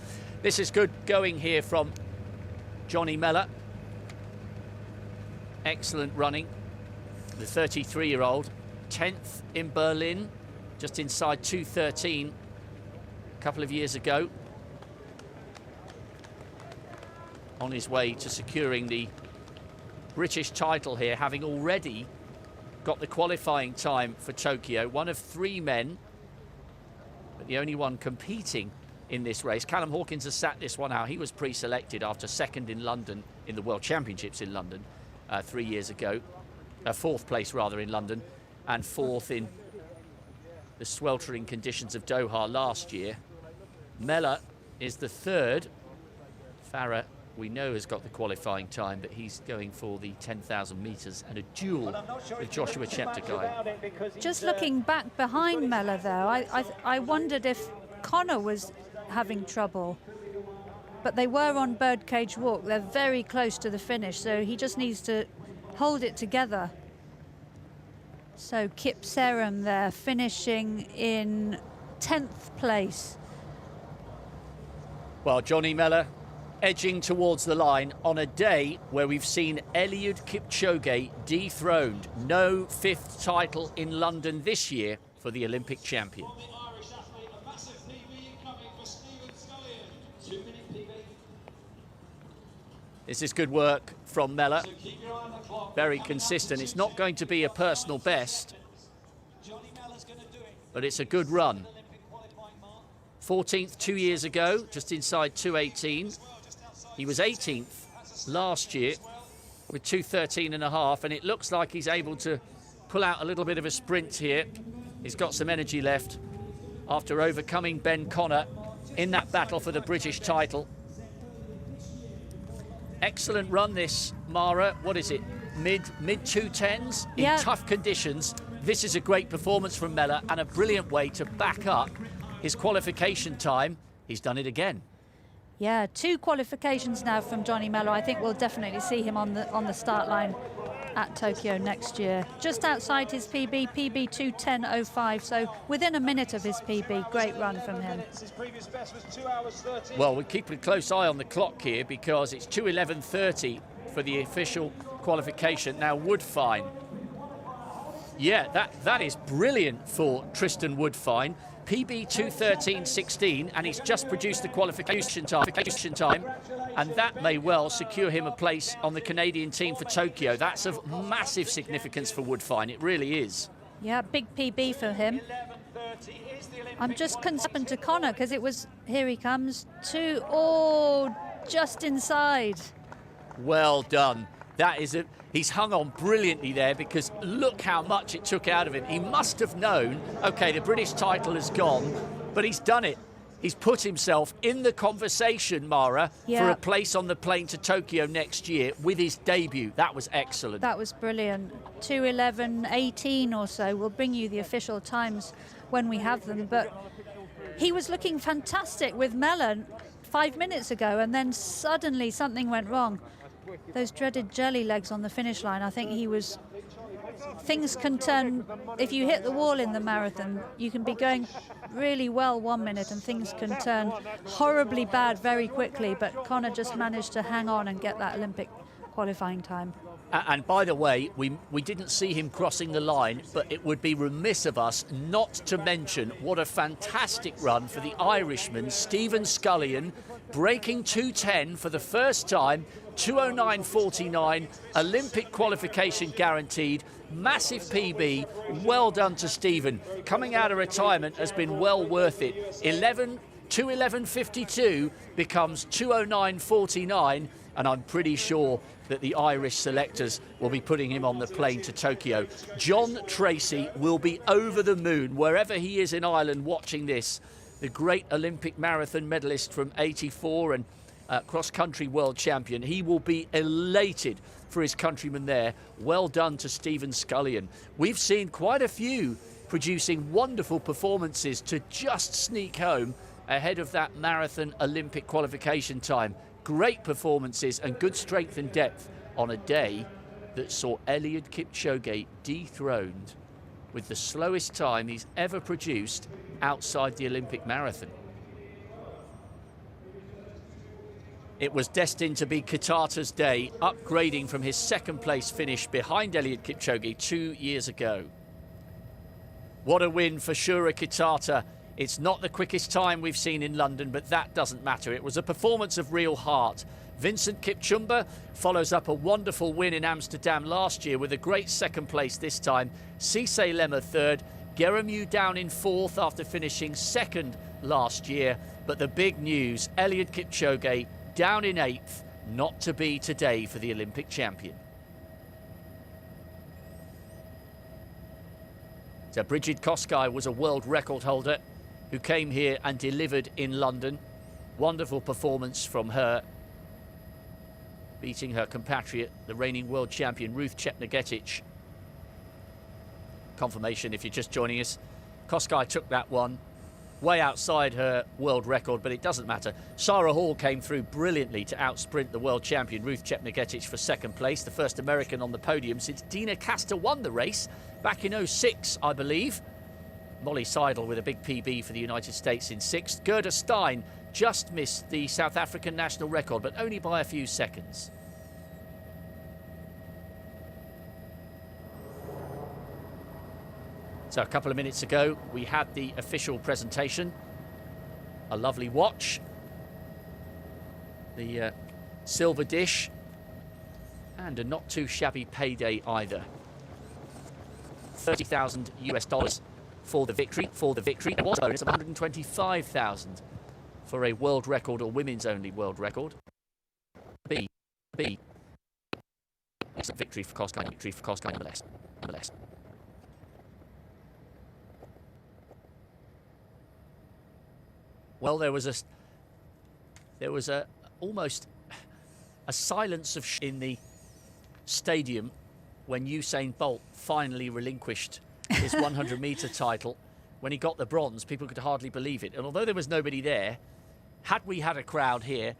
This is good going here from Johnny Miller. Excellent running. The 33-year-old, 10th in Berlin, just inside 2:13 a couple of years ago. On his way to securing the British title here, having already got the qualifying time for Tokyo. One of three men, but the only one competing in this race. Callum Hawkins has sat this one out. He was pre-selected after second in London, in the World Championships in London 3 years ago. Fourth place rather in London, and fourth in the sweltering conditions of Doha last year. Mella is the third. Farah, we know, has got the qualifying time, but he's going for the 10,000 metres and a duel with Joshua Cheptegei. Just looking back behind Mella, though, I wondered if Connor was having trouble. But they were on Birdcage Walk. They're very close to the finish, so he just needs to hold it together. So Kipp Serum there, finishing in 10th place. Well, Johnny Mella edging towards the line on a day where we've seen Elliot Kipchoge dethroned. No fifth title in London this year for the Olympic champion. This is good work from Mella. Very consistent. It's not going to be a personal best, but it's a good run. 14th 2 years ago, just inside 2:18. He was 18th last year with 2:13.5, and it looks like he's able to pull out a little bit of a sprint here. He's got some energy left after overcoming Ben Connor in that battle for the British title. Excellent run this, Mara. What is it? Mid 2:10s in tough conditions. This is a great performance from Mella and a brilliant way to back up his qualification time. He's done it again. Yeah, 2 qualifications now from Johnny Mella. I think we'll definitely see him on the start line at Tokyo next year. Just outside his PB 2:10.05, so within a minute of his PB. Great run from him. His previous best was 2 hours 13. Well, we're keeping a close eye on the clock here because it's 2:11.30 for the official qualification. Now, Woodfine. Yeah, that is brilliant for Tristan Woodfine. PB 2:13.16, and he's just produced the qualification time, and that may well secure him a place on the Canadian team for Tokyo. That's of massive significance for Woodfine. It really is. Yeah, big PB for him. I'm just concerned to Connor because it was, here he comes, just inside. Well done. That is he's hung on brilliantly there because look how much it took out of him. He must have known, okay, the British title is gone, but he's done it. He's put himself in the conversation, Mara, for a place on the plane to Tokyo next year with his debut. That was excellent. That was brilliant. 2:11.18 or so. We'll bring you the official times when we have them, but he was looking fantastic with Mella 5 minutes ago, and then suddenly something went wrong. Those dreaded jelly legs on the finish line, I think things can turn, if you hit the wall in the marathon, you can be going really well 1 minute and things can turn horribly bad very quickly, but Connor just managed to hang on and get that Olympic qualifying time. And by the way, we didn't see him crossing the line, but it would be remiss of us not to mention what a fantastic run for the Irishman, Stephen Scullion, breaking 2:10 for the first time, 2:09.49, Olympic qualification guaranteed, massive PB, well done to Stephen. Coming out of retirement has been well worth it. 2:11.52 becomes 2:09.49, and I'm pretty sure that the Irish selectors will be putting him on the plane to Tokyo. John Tracy will be over the moon wherever he is in Ireland watching this. The great Olympic marathon medalist from '84 and cross-country world champion. He will be elated for his countrymen there. Well done to Stephen Scullion. We've seen quite a few producing wonderful performances to just sneak home ahead of that marathon Olympic qualification time. Great performances and good strength and depth on a day that saw Elliot Kipchoge dethroned with the slowest time he's ever produced outside the Olympic marathon. It was destined to be Kitata's day, upgrading from his second place finish behind Elliot Kipchoge 2 years ago. What a win for Shura Kitata. It's not the quickest time we've seen in London, but that doesn't matter. It was a performance of real heart. Vincent Kipchumber follows up a wonderful win in Amsterdam last year with a great second place this time. Cisse Lemmer third, Geremu down in fourth after finishing second last year. But the big news, Elliot Kipchoge down in eighth, not to be today for the Olympic champion. So Brigid Kosgei was a world record holder who came here and delivered in London. Wonderful performance from her, beating her compatriot, the reigning world champion Ruth Chepngetich. Confirmation if you're just joining us. Kosgei took that one way outside her world record, but it doesn't matter. Sarah Hall came through brilliantly to outsprint the world champion Ruth Chepngetich for second place, the first American on the podium since Dina Castor won the race back in '06, I believe. Molly Seidel with a big PB for the United States in sixth. Gerda Stein just missed the South African national record, but only by a few seconds. So a couple of minutes ago, we had the official presentation. A lovely watch. The silver dish And a not too shabby payday either. $30,000 US for the victory. There was a bonus of 125,000 for a world record or women's only world record. B. Excellent victory for Kipchoge nonetheless. Well, there was a almost a silence in the stadium when Usain Bolt finally relinquished his 100-meter title. When he got the bronze, people could hardly believe it. And although there was nobody there, had we had a crowd here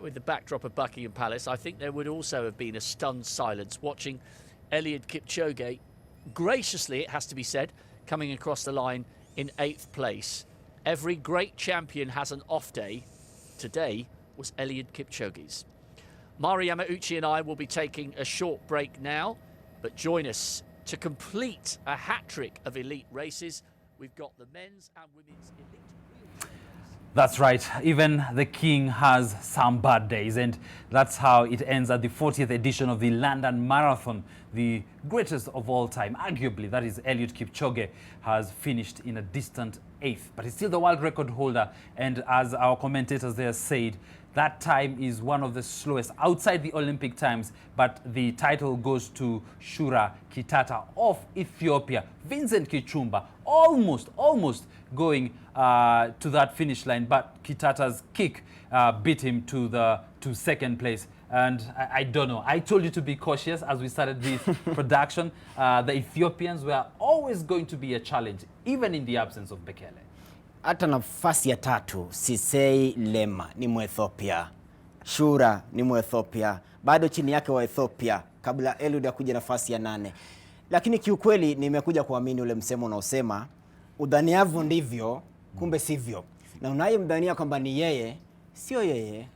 with the backdrop of Buckingham Palace, I think there would also have been a stunned silence watching Elliot Kipchoge, graciously, it has to be said, coming across the line in 8th place. Every great champion has an off day. Today was Elliot Kipchoge's. Mari Yamauchi and I will be taking a short break now, but join us to complete a hat-trick of elite races. We've got the men's and women's elite. That's right. Even the king has some bad days, and that's how it ends at the 40th edition of the London Marathon, the greatest of all time. Arguably, that is Elliot Kipchoge has finished in a distant 8th, but he's still the world record holder. And as our commentators there said, that time is one of the slowest outside the Olympic times, but the title goes to Shura Kitata of Ethiopia. Vincent Kipchumber almost going to that finish line, but Kitata's kick beat him to second place. And I don't know. I told you to be cautious as we started this production. The Ethiopians were always going to be a challenge, even in the absence of Bekele. Hata nafasi ya tatu, Sisei Lema ni Mwethiopia, Shura ni Mwethiopia, bado chini yake wa Ethiopia kabla Eliud kuja nafasi ya 8. Lakini kiukweli nimekuja kuamini ule msemo unaosema udhaniavu ndivyo kumbe sivyo. Na unayemdhania kwamba ni yeye, sio yeye.